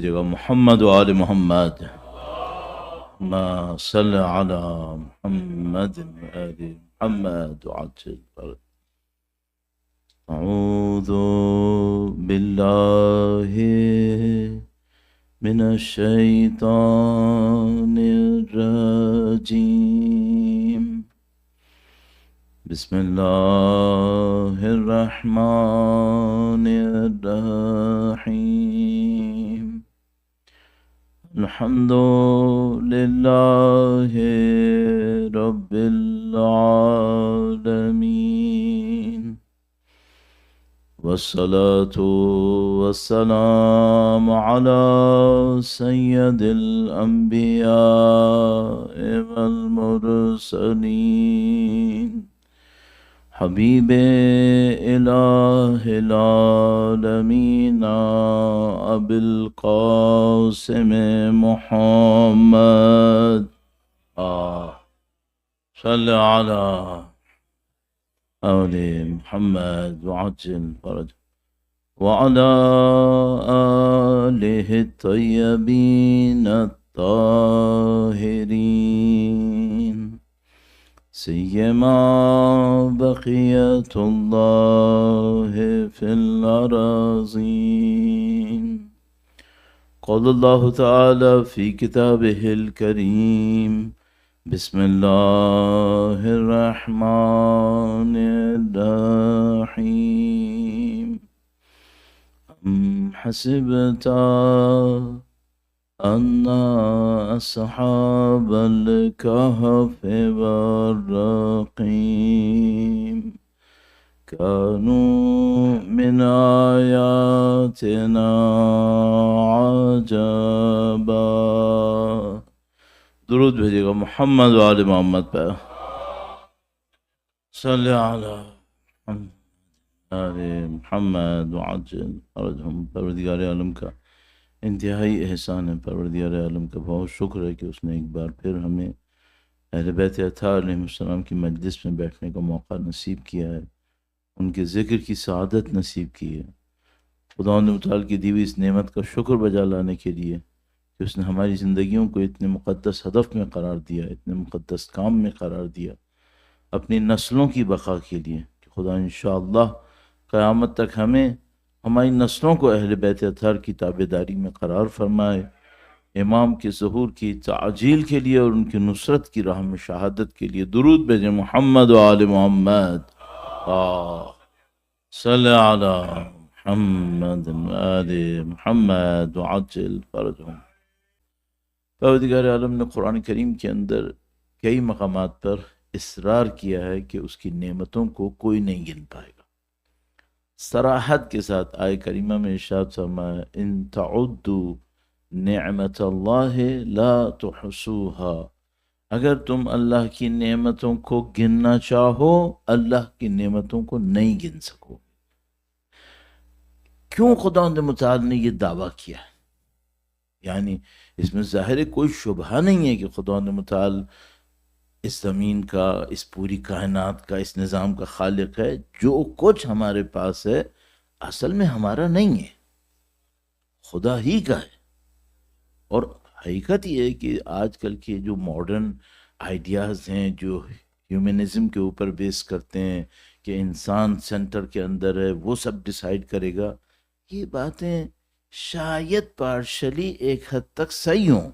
جگہ محمد و آل محمد ما صلی علی محمد و آل محمد وعجل فرج. اعوذ باللہ من الشیطان الرجیم. بسم اللہ الرحمن الرحیم. الحمد للہ رب العالمین والصلاة والسلام على سید الانبیاء والمرسلین حبیب الہ العالمین ابی القاسم محمد صلی علی آل محمد وعجل فرج وعلى آلہ الطیبین الطاہرین سیما بقیت اللہ فی الارضین. قال اللہ تعالی فی کتابہ الکریم بسم اللہ الرحمن الرحیم. ام حسبت ان اصحاب الكهف والرقیم كانوا من آیاتنا عجبا. درود بھیجیے گا محمد و آل محمد پہ. صلی علی آل محمد وعجل فرجہم. پروردگار عالم کا انتہائی احسان ہے، پروردگار عالم کا بہت شکر ہے کہ اس نے ایک بار پھر ہمیں اہل بیت اطہار علیہ السلام کی مجلس میں بیٹھنے کا موقع نصیب کیا ہے، ان کے ذکر کی سعادت نصیب کی ہے. خداوند متعال کی دی ہوئی اس نعمت کا شکر بجا لانے کے لیے کہ اس نے ہماری زندگیوں کو اتنے مقدس ہدف میں قرار دیا، اتنے مقدس کام میں قرار دیا، اپنی نسلوں کی بقا کے لیے کہ خدا انشاءاللہ قیامت تک ہمیں ہماری نسلوں کو اہل بیت اطہار کی تابعداری میں قرار فرمائے، امام کے ظہور کی تعجیل کے لیے اور ان کی نصرت کی راہ میں شہادت کے لیے. درود بھیجیں محمد و آل محمد. صلی علی محمد و آل محمد وعجل فرجہم. پروردگار عالم نے قرآن کریم کے اندر کئی مقامات پر اصرار کیا ہے کہ اس کی نعمتوں کو کوئی نہیں گن پائے گا. صراحت کے ساتھ آیہ کریمہ میں ارشاد فرمایا ان تعدوا نعمت اللہ لا تحصوها. اگر تم اللہ کی نعمتوں کو گننا چاہو اللہ کی نعمتوں کو نہیں گن سکو. کیوں خداوند متعال نے یہ دعویٰ کیا ہے؟ یعنی اس میں ظاہر کوئی شبہ نہیں ہے کہ خداوند متعال اس زمین کا، اس پوری کائنات کا، اس نظام کا خالق ہے. جو کچھ ہمارے پاس ہے اصل میں ہمارا نہیں ہے، خدا ہی کا ہے. اور حقیقت یہ ہے کہ آج کل کے جو ماڈرن آئیڈیاز ہیں جو ہیومنزم کے اوپر بیس کرتے ہیں کہ انسان سینٹر کے اندر ہے، وہ سب ڈیسائیڈ کرے گا، یہ باتیں شاید پارشلی ایک حد تک صحیح ہوں،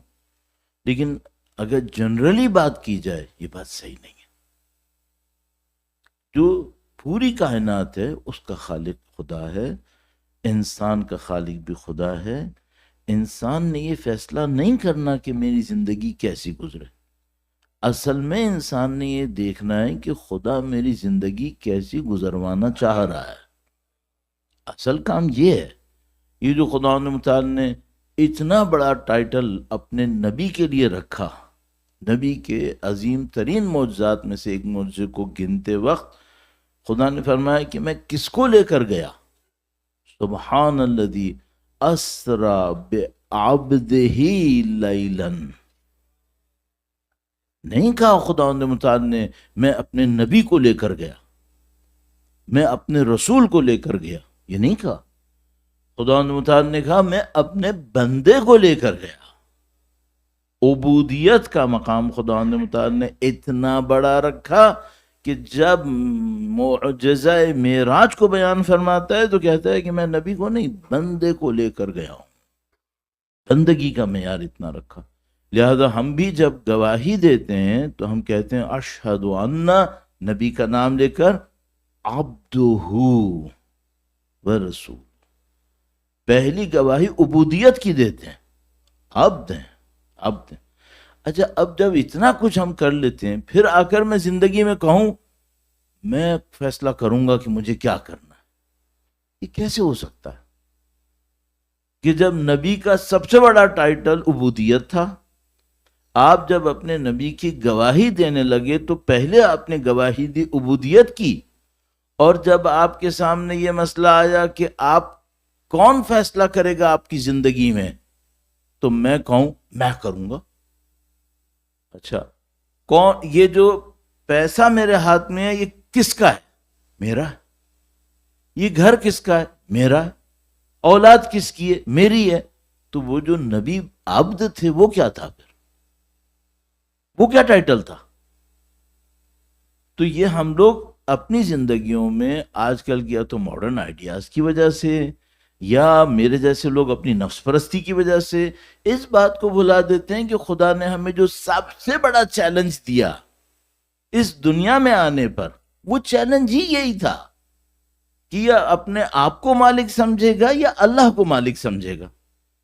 لیکن اگر جنرلی بات کی جائے یہ بات صحیح نہیں ہے. جو پوری کائنات ہے اس کا خالق خدا ہے، انسان کا خالق بھی خدا ہے. انسان نے یہ فیصلہ نہیں کرنا کہ میری زندگی کیسی گزرے، اصل میں انسان نے یہ دیکھنا ہے کہ خدا میری زندگی کیسی گزروانا چاہ رہا ہے. اصل کام یہ ہے. یہ جو خدا متعال نے اتنا بڑا ٹائٹل اپنے نبی کے لیے رکھا، نبی کے عظیم ترین معجزات میں سے ایک معجزے کو گنتے وقت خدا نے فرمایا کہ میں کس کو لے کر گیا. سبحان الذی اسرا بعبدہ لیلا. نہیں کہا خداوند متعال نے میں اپنے نبی کو لے کر گیا، میں اپنے رسول کو لے کر گیا، یہ نہیں کہا. خداوند متعال نے کہا میں اپنے بندے کو لے کر گیا. عبودیت کا مقام خداوند متعال نے اتنا بڑا رکھا کہ جب معجزہ معراج کو بیان فرماتا ہے تو کہتا ہے کہ میں نبی کو نہیں بندے کو لے کر گیا ہوں. بندگی کا معیار اتنا رکھا. لہذا ہم بھی جب گواہی دیتے ہیں تو ہم کہتے ہیں اشہد ان، نبی کا نام لے کر، عبدہ ورسول. پہلی گواہی عبودیت کی دیتے ہیں، عبد ہیں، عبد ہیں. اچھا اب جب اتنا کچھ ہم کر لیتے ہیں، پھر آ کر میں زندگی میں کہوں میں فیصلہ کروں گا کہ مجھے کیا کرنا ہے، یہ کیسے ہو سکتا ہے؟ کہ جب نبی کا سب سے بڑا ٹائٹل عبودیت تھا، آپ جب اپنے نبی کی گواہی دینے لگے تو پہلے آپ نے گواہی دی عبودیت کی، اور جب آپ کے سامنے یہ مسئلہ آیا کہ آپ کون فیصلہ کرے گا آپ کی زندگی میں، تو میں کہوں میں کروں گا. اچھا کون، یہ جو پیسہ میرے ہاتھ میں ہے یہ کس کا ہے؟ میرا ہے. یہ گھر کس کا ہے؟ میرا ہے. اولاد کس کی ہے؟ میری ہے. تو وہ جو نبی عبد تھے وہ کیا تھا پھر؟ وہ کیا ٹائٹل تھا؟ تو یہ ہم لوگ اپنی زندگیوں میں آج کل کی یا تو ماڈرن آئیڈیاز کی وجہ سے یا میرے جیسے لوگ اپنی نفس پرستی کی وجہ سے اس بات کو بھلا دیتے ہیں کہ خدا نے ہمیں جو سب سے بڑا چیلنج دیا اس دنیا میں آنے پر، وہ چیلنج ہی یہی تھا کہ یا اپنے آپ کو مالک سمجھے گا یا اللہ کو مالک سمجھے گا.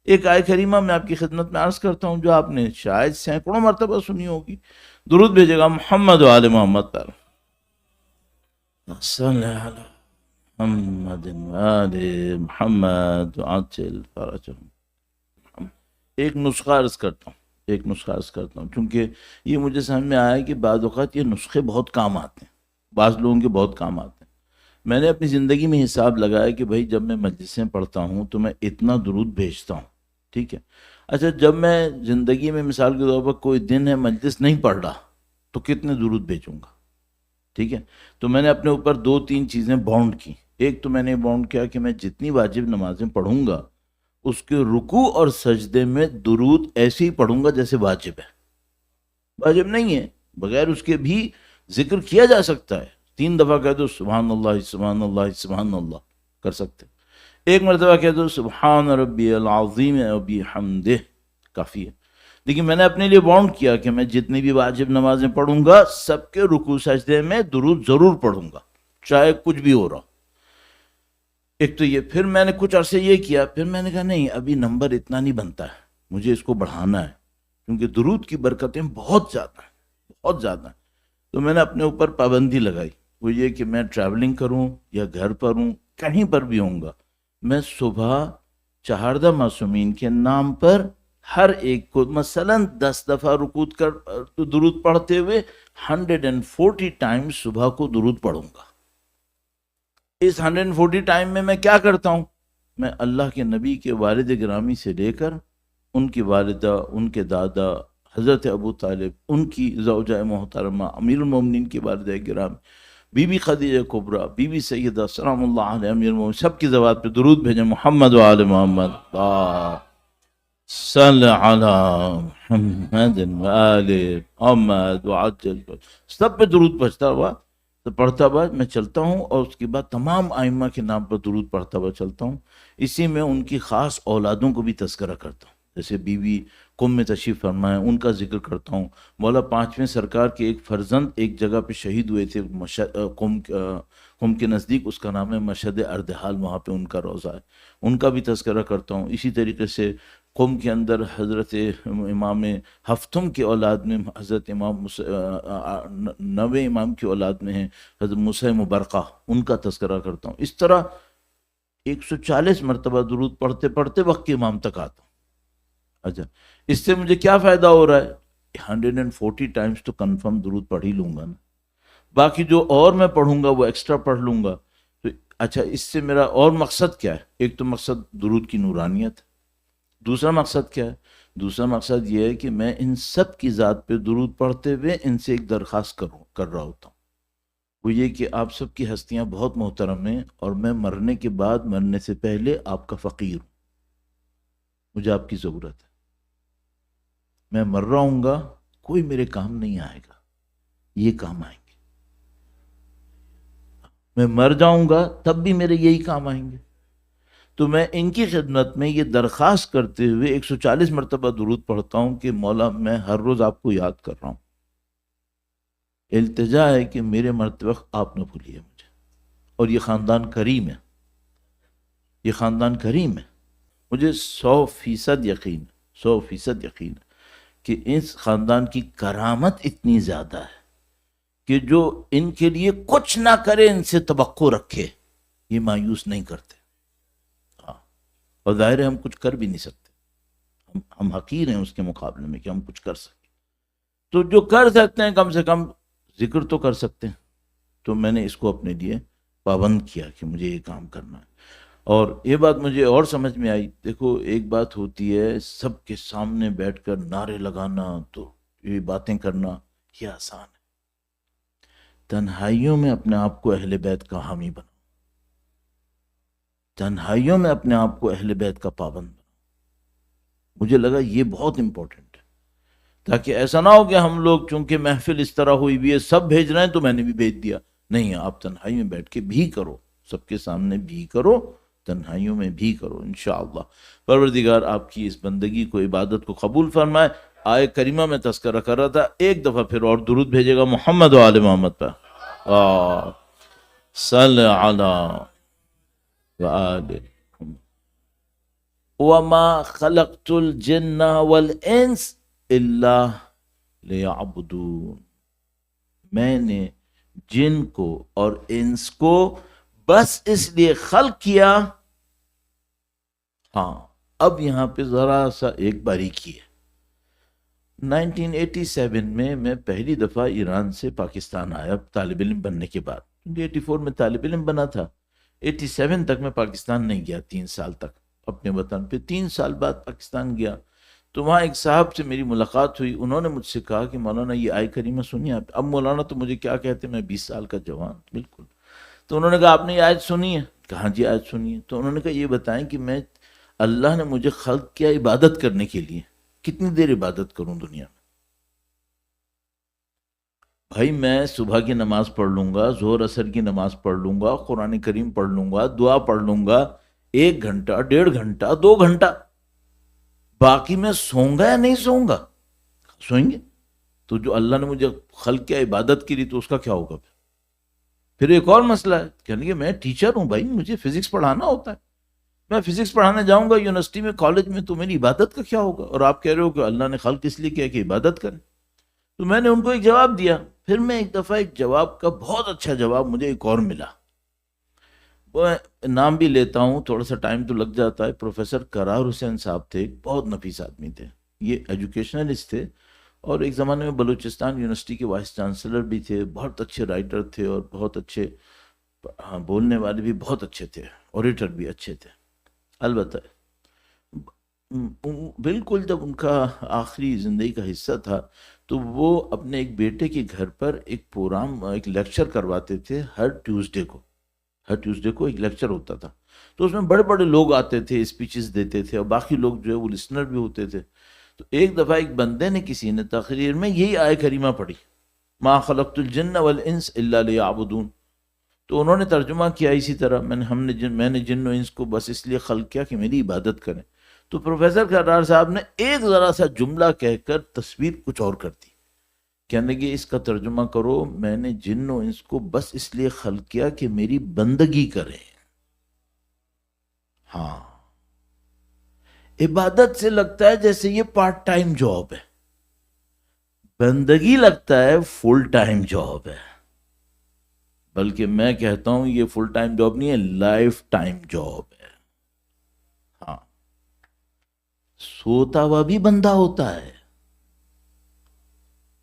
ایک آیت کریمہ میں آپ کی خدمت میں عرض کرتا ہوں جو آپ نے شاید سینکڑوں مرتبہ سنی ہوگی. درود بھیجے گا محمد و آل محمد پر. صلی اللہ علیہ محمد و آل محمد وعجل فرجهم. ایک نسخہ عرض کرتا ہوں چونکہ یہ مجھے سمجھ میں آیا کہ بعض اوقات یہ نسخے بہت کام آتے ہیں، بعض لوگوں کے بہت کام آتے ہیں. میں نے اپنی زندگی میں حساب لگایا کہ بھائی جب میں مجلسیں پڑھتا ہوں تو میں اتنا درود بھیجتا ہوں، ٹھیک ہے. اچھا جب میں زندگی میں مثال کے طور پر کوئی دن ہے مجلس نہیں پڑھ رہا تو کتنے درود بھیجوں گا؟ ٹھیک ہے. تو میں نے اپنے اوپر 2-3 چیزیں باؤنڈ کی. ایک تو میں نے باؤنڈ کیا کہ میں جتنی واجب نمازیں پڑھوں گا اس کے رکوع اور سجدے میں درود ایسے ہی پڑھوں گا جیسے واجب ہے. واجب نہیں ہے، بغیر اس کے بھی ذکر کیا جا سکتا ہے. 3 دفعہ کہہ دو سبحان اللہ سبحان اللہ سبحان اللہ، کر سکتے. ایک مرتبہ کہہ دو سبحان ربی العظیم و بحمدہ، کافی ہے. لیکن میں نے اپنے لیے باؤنڈ کیا کہ میں جتنی بھی واجب نمازیں پڑھوں گا سب کے رکوع سجدے میں درود ضرور پڑھوں گا، چاہے کچھ بھی ہو رہا. ایک تو یہ. پھر میں نے کچھ عرصے یہ کیا، پھر میں نے کہا نہیں ابھی نمبر اتنا نہیں بنتا ہے، مجھے اس کو بڑھانا ہے کیونکہ درود کی برکتیں بہت زیادہ ہیں، بہت زیادہ ہیں. تو میں نے اپنے اوپر پابندی لگائی، وہ یہ کہ میں ٹریولنگ کروں یا گھر پر ہوں کہیں پر بھی ہوں گا، میں صبح چہاردہ معصومین کے نام پر ہر ایک کو مثلا 10 دفعہ رکوع کر درود پڑھتے ہوئے 140 ٹائم صبح کو درود پڑھوں گا. اس 140 ٹائم میں کیا کرتا ہوں؟ میں اللہ کے نبی کے والد گرامی سے لے کر ان کی والدہ، ان کے دادا حضرت ابو طالب، ان کی زوجہ محترمہ امیر المومنین کی والدہ گرامی بی بی خدیجہ کبریٰ، بی بی سیدہ سلام اللہ علیہ امیر المومنین، سب کی زبان پہ درود بھیجیں محمد و آل محمد. صلی علی محمد و آل محمد وعجل. سب پہ درود پڑھتا ہوا میں چلتا ہوں، اور اس کے بعد تمام ائمہ کے نام پر درود پڑھتا ہوا چلتا ہوں. اسی میں ان کی خاص اولادوں کو بھی تذکرہ کرتا ہوں، جیسے بی بی قم میں تشریف فرما ہے ان کا ذکر کرتا ہوں. مولا 5ویں سرکار کے ایک فرزند ایک جگہ پہ شہید ہوئے تھے قم کے نزدیک، اس کا نام ہے مشہد اردحال، وہاں پہ ان کا روضہ ہے، ان کا بھی تذکرہ کرتا ہوں. اسی طریقے سے قم کے اندر حضرت امام ہفتم کی اولاد میں حضرت امام 9ویں امام کی اولاد میں ہیں حضرت موسیٰ مبرقہ، ان کا تذکرہ کرتا ہوں. اس طرح 140 مرتبہ درود پڑھتے پڑھتے وقت کے امام تک آتا ہوں. اچھا اس سے مجھے کیا فائدہ ہو رہا ہے؟ 140 ٹائمز تو کنفرم درود پڑھ ہی لوں گا نا، باقی جو اور میں پڑھوں گا وہ ایکسٹرا پڑھ لوں گا. تو اچھا اس سے میرا اور مقصد کیا ہے؟ ایک تو مقصد درود کی نورانیت، دوسرا مقصد کیا ہے؟ دوسرا مقصد یہ ہے کہ میں ان سب کی ذات پہ درود پڑھتے ہوئے ان سے ایک درخواست کر رہا ہوتا ہوں وہ یہ کہ آپ سب کی ہستیاں بہت محترم ہیں، اور میں مرنے کے بعد، مرنے سے پہلے آپ کا فقیر ہوں، مجھے آپ کی ضرورت ہے۔ میں مر رہا ہوں گا، کوئی میرے کام نہیں آئے گا، یہ کام آئیں گے۔ میں مر جاؤں گا تب بھی میرے یہی کام آئیں گے۔ تو میں ان کی خدمت میں یہ درخواست کرتے ہوئے 140 مرتبہ درود پڑھتا ہوں کہ مولا میں ہر روز آپ کو یاد کر رہا ہوں، التجا ہے کہ میرے مرتے وقت آپ نہ بھولیے مجھے۔ اور یہ خاندان کریم ہے، یہ خاندان کریم ہے، مجھے 100% یقین ہے، 100% یقین ہے کہ اس خاندان کی کرامت اتنی زیادہ ہے کہ جو ان کے لیے کچھ نہ کرے، ان سے توقع رکھے، یہ مایوس نہیں کرتے۔ ہاں، اور ظاہر ہے ہم کچھ کر بھی نہیں سکتے، ہم حقیر ہیں اس کے مقابلے میں کہ ہم کچھ کر سکیں۔ تو جو کر سکتے ہیں کم سے کم ذکر تو کر سکتے ہیں۔ تو میں نے اس کو اپنے لیے پابند کیا کہ مجھے یہ کام کرنا ہے۔ اور یہ بات مجھے اور سمجھ میں آئی، دیکھو ایک بات ہوتی ہے سب کے سامنے بیٹھ کر نعرے لگانا، تو یہ باتیں کرنا یہ آسان ہے، تنہائیوں میں اپنے آپ کو اہل بیت کا حامی بناؤ، تنہائیوں میں اپنے آپ کو اہل بیت کا پابند بناؤ۔ مجھے لگا یہ بہت امپورٹنٹ ہے، تاکہ ایسا نہ ہو کہ ہم لوگ چونکہ محفل اس طرح ہوئی بھی ہے، سب بھیج رہے ہیں تو میں نے بھی بھیج دیا۔ نہیں، آپ تنہائی میں بیٹھ کے بھی کرو، سب کے سامنے بھی کرو، تنہائیوں میں بھی کرو انشاءاللہ۔ پروردگار آپ کی اس بندگی کو، عبادت کو قبول فرمائے۔ آئے کریمہ میں تذکرہ کر رہا تھا، ایک دفعہ پھر اور درود بھیجے گا محمد و آل محمد پر۔ صلی علی وآل وما خلقت الجن والانس الا لیعبدون، میں نے جن کو اور انس کو بس اس لیے خلق کیا۔ ہاں، اب یہاں پہ ذرا سا ایک باریکی ہے۔ 1987 میں پہلی دفعہ ایران سے پاکستان آیا طالب علم بننے کے بعد، کیونکہ 84 میں طالب علم بنا تھا۔ 87 تک میں پاکستان نہیں گیا، 3 سال تک اپنے وطن پہ۔ 3 سال بعد پاکستان گیا تو وہاں ایک صاحب سے میری ملاقات ہوئی، انہوں نے مجھ سے کہا کہ مولانا یہ آیت کریمہ سنی آپ؟ اب مولانا تو مجھے کیا کہتے، میں 20 سال کا جوان بالکل۔ تو انہوں نے کہا آپ نے یہ آیت سنی ہے؟ کہا جی آیت سنی ہے۔ تو انہوں نے کہا یہ بتائیں کہ میں، اللہ نے مجھے خلق کیا عبادت کرنے کے لیے، کتنی دیر عبادت کروں دنیا میں؟ بھائی میں صبح کی نماز پڑھ لوں گا، ظہر عصر کی نماز پڑھ لوں گا، قرآن کریم پڑھ لوں گا، دعا پڑھ لوں گا، 1 گھنٹہ 1.5 گھنٹہ 2 گھنٹہ، باقی میں سوؤں گا یا نہیں سوؤں گا؟ سوئیں گے۔ تو جو اللہ نے مجھے خلق کیا عبادت کے لیے، تو اس کا کیا ہوگا؟ پھر ایک اور مسئلہ ہے، کہنے کہ میں ٹیچر ہوں بھائی، مجھے فزکس پڑھانا ہوتا ہے، میں فزکس پڑھانے جاؤں گا یونیورسٹی میں، کالج میں، تو میری عبادت کا کیا ہوگا؟ اور آپ کہہ رہے ہو کہ اللہ نے خلق اس لیے کیا کہ عبادت کریں۔ تو میں نے ان کو ایک جواب دیا۔ پھر میں ایک دفعہ ایک جواب کا بہت اچھا جواب مجھے ایک اور ملا، وہ نام بھی لیتا ہوں، تھوڑا سا ٹائم تو لگ جاتا ہے۔ پروفیسر قرار حسین صاحب تھے، بہت نفیس آدمی تھے، یہ ایجوکیشنلسٹ تھے، اور ایک زمانے میں بلوچستان یونیورسٹی کے وائس چانسلر بھی تھے، بہت اچھے رائٹر تھے، اور بہت اچھے بولنے والے بھی بہت اچھے تھے، اوریٹر بھی اچھے تھے۔ البتہ بالکل جب ان کا آخری زندگی کا حصہ تھا تو وہ اپنے ایک بیٹے کے گھر پر ایک پروگرام، ایک لیکچر کرواتے تھے ہر ٹیوزڈے کو ایک لیکچر ہوتا تھا۔ تو اس میں بڑے بڑے لوگ آتے تھے، اسپیچز دیتے تھے، اور باقی لوگ جو ہے وہ لسنر بھی ہوتے تھے۔ تو ایک دفعہ ایک بندے نے، کسی نے تقریر میں یہی آیت کریمہ پڑھی، ما خلقت الجن والانس الا لیعبدون۔ تو انہوں نے ترجمہ کیا اسی طرح، میں نے جن و انس کو بس اس لیے خلق کیا کہ میری عبادت کریں۔ تو پروفیسر قرار صاحب نے ایک ذرا سا جملہ کہہ کر تصویر کچھ اور کر دی، کہنے کہ اس کا ترجمہ کرو، میں نے جن و انس کو بس اس لیے خلق کیا کہ میری بندگی کریں۔ ہاں، عبادت سے لگتا ہے جیسے یہ پارٹ ٹائم جاب ہے، بندگی لگتا ہے فل ٹائم جاب ہے۔ بلکہ میں کہتا ہوں یہ فل ٹائم جاب نہیں ہے، لائف ٹائم جاب ہے۔ ہاں، سوتا ہوا بھی بندہ ہوتا ہے،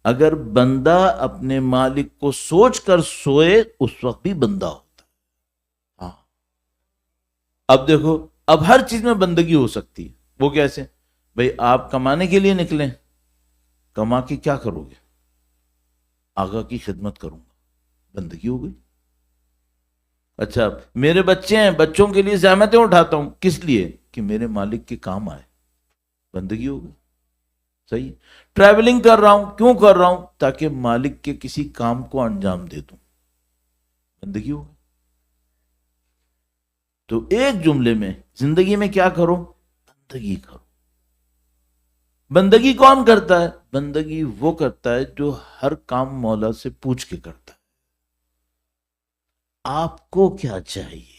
اگر بندہ اپنے مالک کو سوچ کر سوئے اس وقت بھی بندہ ہوتا ہے۔ ہاں، اب دیکھو، اب ہر چیز میں بندگی ہو سکتی ہے۔ وہ کیسے؟ بھئی آپ کمانے کے لیے نکلیں، کما کے کیا کرو گے؟ آقا کی خدمت کروں گا، بندگی ہو گئی. اچھا میرے بچے ہیں، بچوں کے لیے زحمتیں اٹھاتا ہوں، کس لیے؟ کہ میرے مالک کے کام آئے، بندگی ہو گئی. صحیح. ٹریولنگ کر رہا ہوں، کیوں کر رہا ہوں؟ تاکہ مالک کے کسی کام کو انجام دے دوں، بندگی ہو گئی. تو ایک جملے میں زندگی میں کیا کرو؟ بندگی کرو. بندگی کون کرتا ہے؟ بندگی وہ کرتا ہے جو ہر کام مولا سے پوچھ کے کرتا ہے. آپ کو کیا چاہیے؟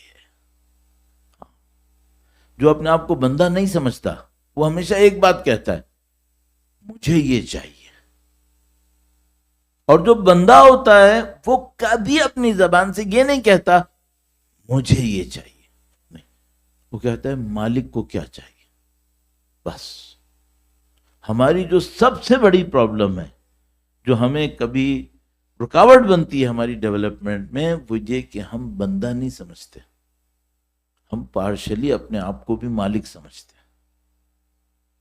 جو اپنے آپ کو بندہ نہیں سمجھتا وہ ہمیشہ ایک بات کہتا ہے، مجھے یہ چاہیے. اور جو بندہ ہوتا ہے وہ کبھی اپنی زبان سے یہ نہیں کہتا مجھے یہ چاہیے، نہیں، وہ کہتا ہے مالک کو کیا چاہیے. بس ہماری جو سب سے بڑی پرابلم ہے، جو ہمیں کبھی رکاوٹ بنتی ہے ہماری ڈیولپمنٹ میں، وہ یہ کہ ہم بندہ نہیں سمجھتے، ہم پارشلی اپنے آپ کو بھی مالک سمجھتے ہیں.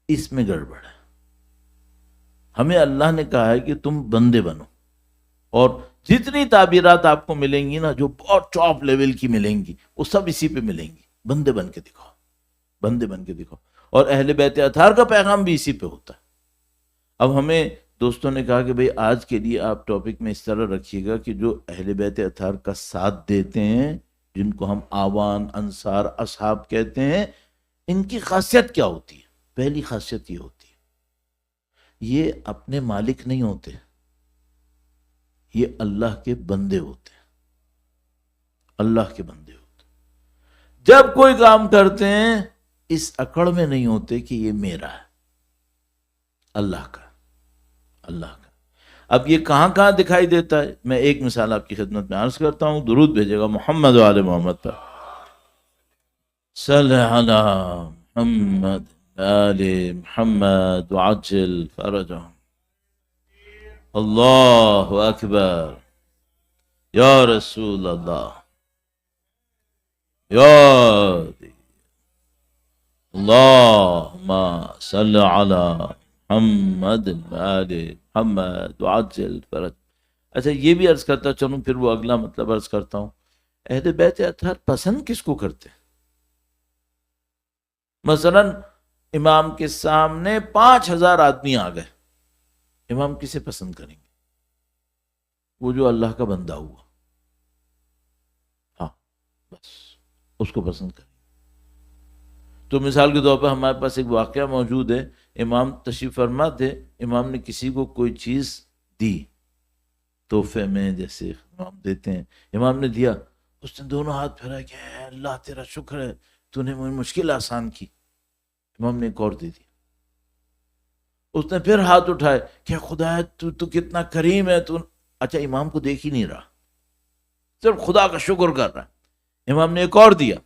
اس میں گڑبڑ ہے. ہمیں اللہ نے کہا ہے کہ تم بندے بنو، اور جتنی تعبیرات آپ کو ملیں گی نا جو بہت ٹاپ لیول کی ملیں گی وہ سب اسی پہ ملیں گی، بندے بن کے دکھاؤ، بندے بن کے دکھاؤ. اور اہل بیت اطہار کا پیغام بھی اسی پہ ہوتا ہے. اب ہمیں دوستوں نے کہا کہ بھئی آج کے لیے آپ ٹاپک میں اس طرح رکھیے گا کہ جو اہل بیت اطہار کا ساتھ دیتے ہیں، جن کو ہم آوان، انصار، اصحاب کہتے ہیں، ان کی خاصیت کیا ہوتی ہے؟ پہلی خاصیت یہ ہوتی ہے یہ اپنے مالک نہیں ہوتے، یہ اللہ کے بندے ہوتے ہیں. اللہ کے بندے ہوتے ہیں. جب کوئی کام کرتے ہیں اس اکڑ میں نہیں ہوتے کہ یہ میرا ہے، اللہ کا، اللہ کا. اب یہ کہاں کہاں دکھائی دیتا ہے؟ میں ایک مثال آپ کی خدمت میں عرض کرتا ہوں، درود بھیجے گا محمد و آل محمد پر. صلی علی محمد آل محمد وعجل فرجهم. اللہ اکبر یا رسول اللہ، یا اللہم صلی علی محمد آل محمد وعجل فرج. اچھا یہ بھی عرض کرتا چلوں، پھر وہ اگلا مطلب عرض کرتا ہوں. اہل بیت اطہار پسند کس کو کرتے ہیں؟ مثلا امام کے سامنے 5000 آدمی آ گئے، امام کسے پسند کریں گے؟ وہ جو اللہ کا بندہ ہوا، ہاں بس اس کو پسند کریں. تو مثال کے طور پر ہمارے پاس ایک واقعہ موجود ہے. امام تشریف فرما تھے، امام نے کسی کو کوئی چیز دی تحفے میں، جیسے امام دیتے ہیں. امام نے دیا، اس نے دونوں ہاتھ پھیرا کہ اے اللہ تیرا شکر ہے تو نے مجھے مشکل آسان کی. امام نے ایک اور دے دی. اس نے پھر ہاتھ اٹھائے کہ خدا تو کتنا کریم ہے تو. اچھا امام کو دیکھ ہی نہیں رہا، صرف خدا کا شکر کر رہا ہے. امام نے ایک اور دیا،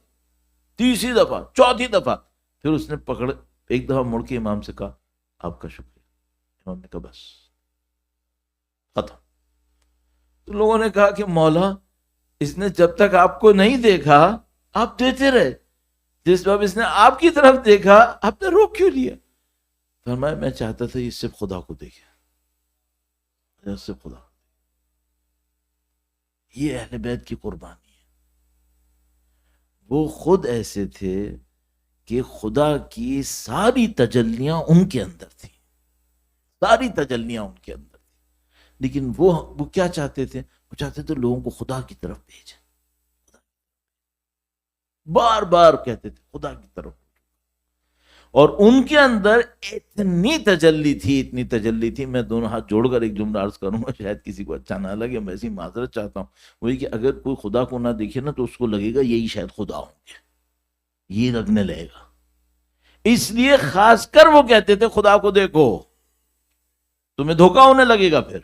تیسری دفعہ، چوتھی دفعہ، پھر اس نے پکڑ ایک دفعہ مڑ کے امام سے کہا آپ کا شکریہ. امام نے کہا بس ختم. تو لوگوں نے کہا کہ مولا اس نے جب تک آپ کو نہیں دیکھا آپ دیتے رہے، جس وقت اس نے آپ کی طرف دیکھا آپ نے روک کیوں لیا؟ فرمایا میں چاہتا تھا یہ صرف خدا کو دیکھے، صرف خدا. یہ اہل بیت کی قربانی ہے. وہ خود ایسے تھے کہ خدا کی ساری تجلیاں ان کے اندر تھیں، ساری تجلیاں ان کے اندر تھیں. لیکن وہ کیا چاہتے تھے؟ وہ چاہتے تھے لوگوں کو خدا کی طرف بھیجیں. بار بار کہتے تھے خدا کی طرف. اور ان کے اندر اتنی تجلی تھی. میں دونوں ہاتھ جوڑ کر ایک جملہ عرض کروں گا، شاید کسی کو اچھا نہ لگے، میں ایسی معذرت چاہتا ہوں. وہی کہ اگر کوئی خدا کو نہ دیکھے نا تو اس کو لگے گا یہی شاید خدا ہوں گے، یہ لگنے لگے گا. اس لیے خاص کر وہ کہتے تھے خدا کو دیکھو، تمہیں دھوکہ ہونے لگے گا پھر.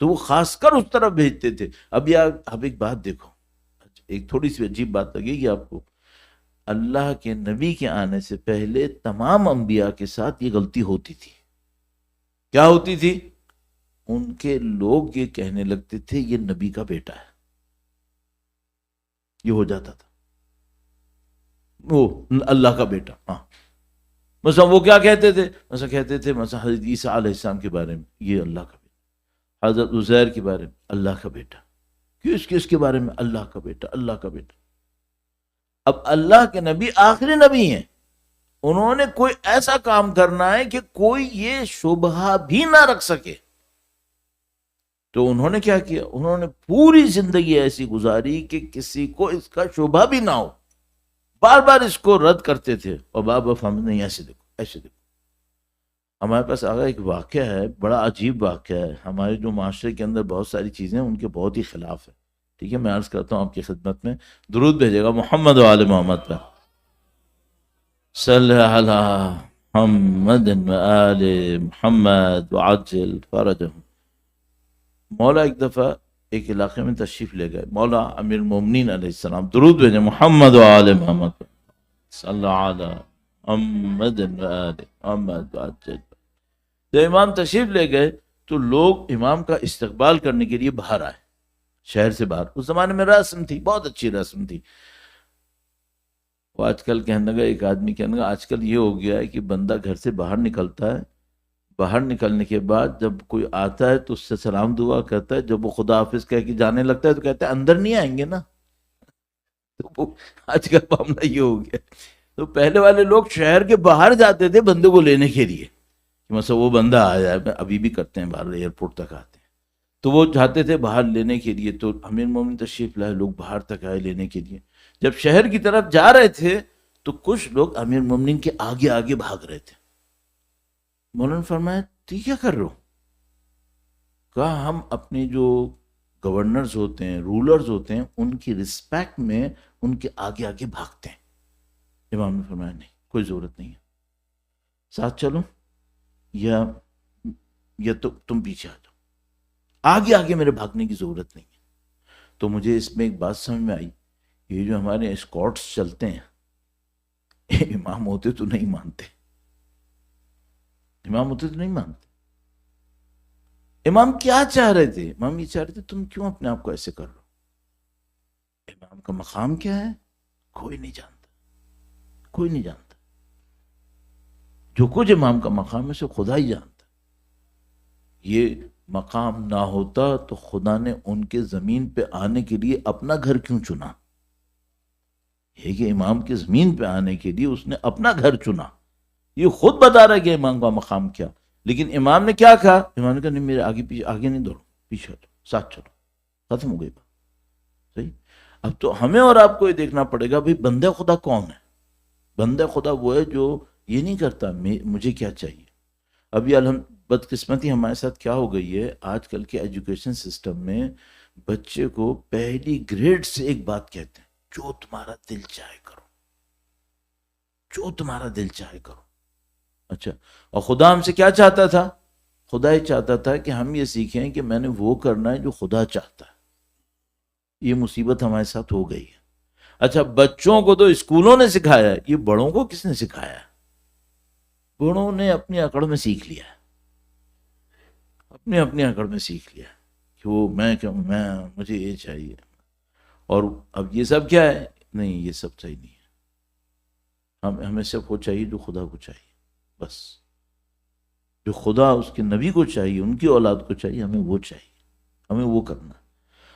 تو وہ خاص کر اس طرف بھیجتے تھے. اب ایک بات دیکھو، ایک تھوڑی سی عجیب بات لگے گی آپ کو. اللہ کے نبی کے آنے سے پہلے تمام انبیاء کے ساتھ یہ غلطی ہوتی تھی. کیا ہوتی تھی؟ ان کے لوگ یہ کہنے لگتے تھے یہ نبی کا بیٹا ہے. یہ ہو جاتا تھا وہ اللہ کا بیٹا. ہاں مثلا وہ کیا کہتے تھے؟ مثلا کہتے تھے مثلا حضرت عیسیٰ علیہ السلام کے بارے میں یہ اللہ کا بیٹا. حضرت عزیر کے بارے میں اللہ کا بیٹا، کس کس کے بارے میں اللہ کا بیٹا، اللہ کا بیٹا۔ اب اللہ کے نبی آخری نبی ہیں، انہوں نے کوئی ایسا کام کرنا ہے کہ کوئی یہ شبہ بھی نہ رکھ سکے، تو انہوں نے کیا کیا؟ انہوں نے پوری زندگی ایسی گزاری کہ کسی کو اس کا شبہ بھی نہ ہو، بار بار اس کو رد کرتے تھے، اور بار بار ہم نہیں، ایسے دیکھو ایسے دیکھو۔ ہمارے پاس آگا ایک واقعہ ہے، بڑا عجیب واقعہ ہے، ہمارے جو معاشرے کے اندر بہت ساری چیزیں ان کے بہت ہی خلاف ہے، ٹھیک ہے؟ میں عرض کرتا ہوں آپ کی خدمت میں، درود بھیجے گا محمد و آل محمد پر، صلی علی محمد و آل محمد وعجل فرجهم۔ مولا ایک دفعہ ایک علاقے میں تشریف لے گئے، مولا امیر المومنین علیہ السلام، درود بھیجیں محمد و آل محمد پر، صلی علی محمد و آل محمد وعجل۔ جب امام تشریف لے گئے تو لوگ امام کا استقبال کرنے کے لیے باہر آئے، شہر سے باہر۔ اس زمانے میں رسم تھی، بہت اچھی رسم تھی۔ وہ آج کل کہنے لگا، ایک آدمی کہنے لگا آج کل یہ ہو گیا ہے کہ بندہ گھر سے باہر نکلتا ہے، باہر نکلنے کے بعد جب کوئی آتا ہے تو اس سے سلام دعا کرتا ہے، جب وہ خدا حافظ کہہ کے جانے لگتا ہے تو کہتا ہے اندر نہیں آئیں گے نا۔ تو وہ آج کل معاملہ یہ ہو گیا۔ تو پہلے والے لوگ شہر کے باہر جاتے تھے بندے کو لینے کے لیے، مثلا وہ بندہ آیا ہے، ابھی بھی کرتے ہیں، باہر ایئرپورٹ تک آتے ہیں تو وہ جاتے تھے باہر لینے کے لیے، تو امیر مومن تشریف لائے، لوگ باہر تک آئے لینے کے لیے۔ جب شہر کی طرف جا رہے تھے تو کچھ لوگ امیر مومنین کے آگے آگے بھاگ رہے تھے۔ مولانا نے فرمایا تھی کیا کر رہے ہو؟ کہا ہم اپنے جو گورنرز ہوتے ہیں، رولرز ہوتے ہیں، ان کی رسپیکٹ میں ان کے آگے آگے بھاگتے ہیں۔ امام نے فرمایا نہیں، کوئی ضرورت نہیں ہے، ساتھ چلو یا تو تم پیچھے آ جاؤ، آگے آگے میرے بھاگنے کی ضرورت نہیں ہے۔ تو مجھے اس میں ایک بات سمجھ میں آئی، یہ جو ہمارے اسکارٹس چلتے ہیں، امام ہوتے تو نہیں مانتے، امام ہوتے تو نہیں مانتے۔ امام کیا چاہ رہے تھے؟ امام یہ چاہ رہے تھے تم کیوں اپنے آپ کو ایسے کر رہے ہو؟ امام کا مقام کیا ہے کوئی نہیں جانتا، کوئی نہیں جانتا۔ جو کچھ امام کا مقام ہے سو خدا ہی جانتا۔ یہ مقام نہ ہوتا تو خدا نے ان کے زمین پہ آنے کے لیے اپنا گھر کیوں چنا؟ یہ کہ امام کے زمین پہ آنے کے لیے اس نے اپنا گھر چنا، یہ خود بتا رہا ہے کہ امام کا مقام کیا۔ لیکن امام نے کیا کہا؟ امام نے کہا نہیں، میرے آگے پیچھے، آگے نہیں دوڑو، پیچھے ہٹو، ساتھ چلو، ختم ہو گئی بات۔ صحیح؟ اب تو ہمیں اور آپ کو یہ دیکھنا پڑے گا بھئی بندہ خدا کون ہے؟ بندہ خدا وہ ہے جو یہ نہیں کرتا مجھے کیا چاہیے۔ ابھی بدقسمتی ہمارے ساتھ کیا ہو گئی ہے، آج کل کے ایجوکیشن سسٹم میں بچے کو پہلی گریڈ سے ایک بات کہتے ہیں، جو تمہارا دل چاہے کرو، جو تمہارا دل چاہے کرو۔ اچھا، اور خدا ہم سے کیا چاہتا تھا؟ خدا یہ چاہتا تھا کہ ہم یہ سیکھیں کہ میں نے وہ کرنا ہے جو خدا چاہتا ہے۔ یہ مصیبت ہمارے ساتھ ہو گئی ہے۔ اچھا، بچوں کو تو اسکولوں نے سکھایا ہے، یہ بڑوں کو کس نے سکھایا ہے؟ بڑوں نے اپنی اکڑ میں سیکھ لیا ہے، اپنی اکڑ میں سیکھ لیا کہ وہ میں مجھے یہ چاہیے، اور اب یہ سب کیا ہے؟ نہیں، یہ سب صحیح نہیں ہے۔ ہمیں سب وہ چاہیے جو خدا کو چاہیے، بس جو خدا اس کے نبی کو چاہیے، ان کی اولاد کو چاہیے، ہمیں وہ چاہیے، ہمیں وہ کرنا۔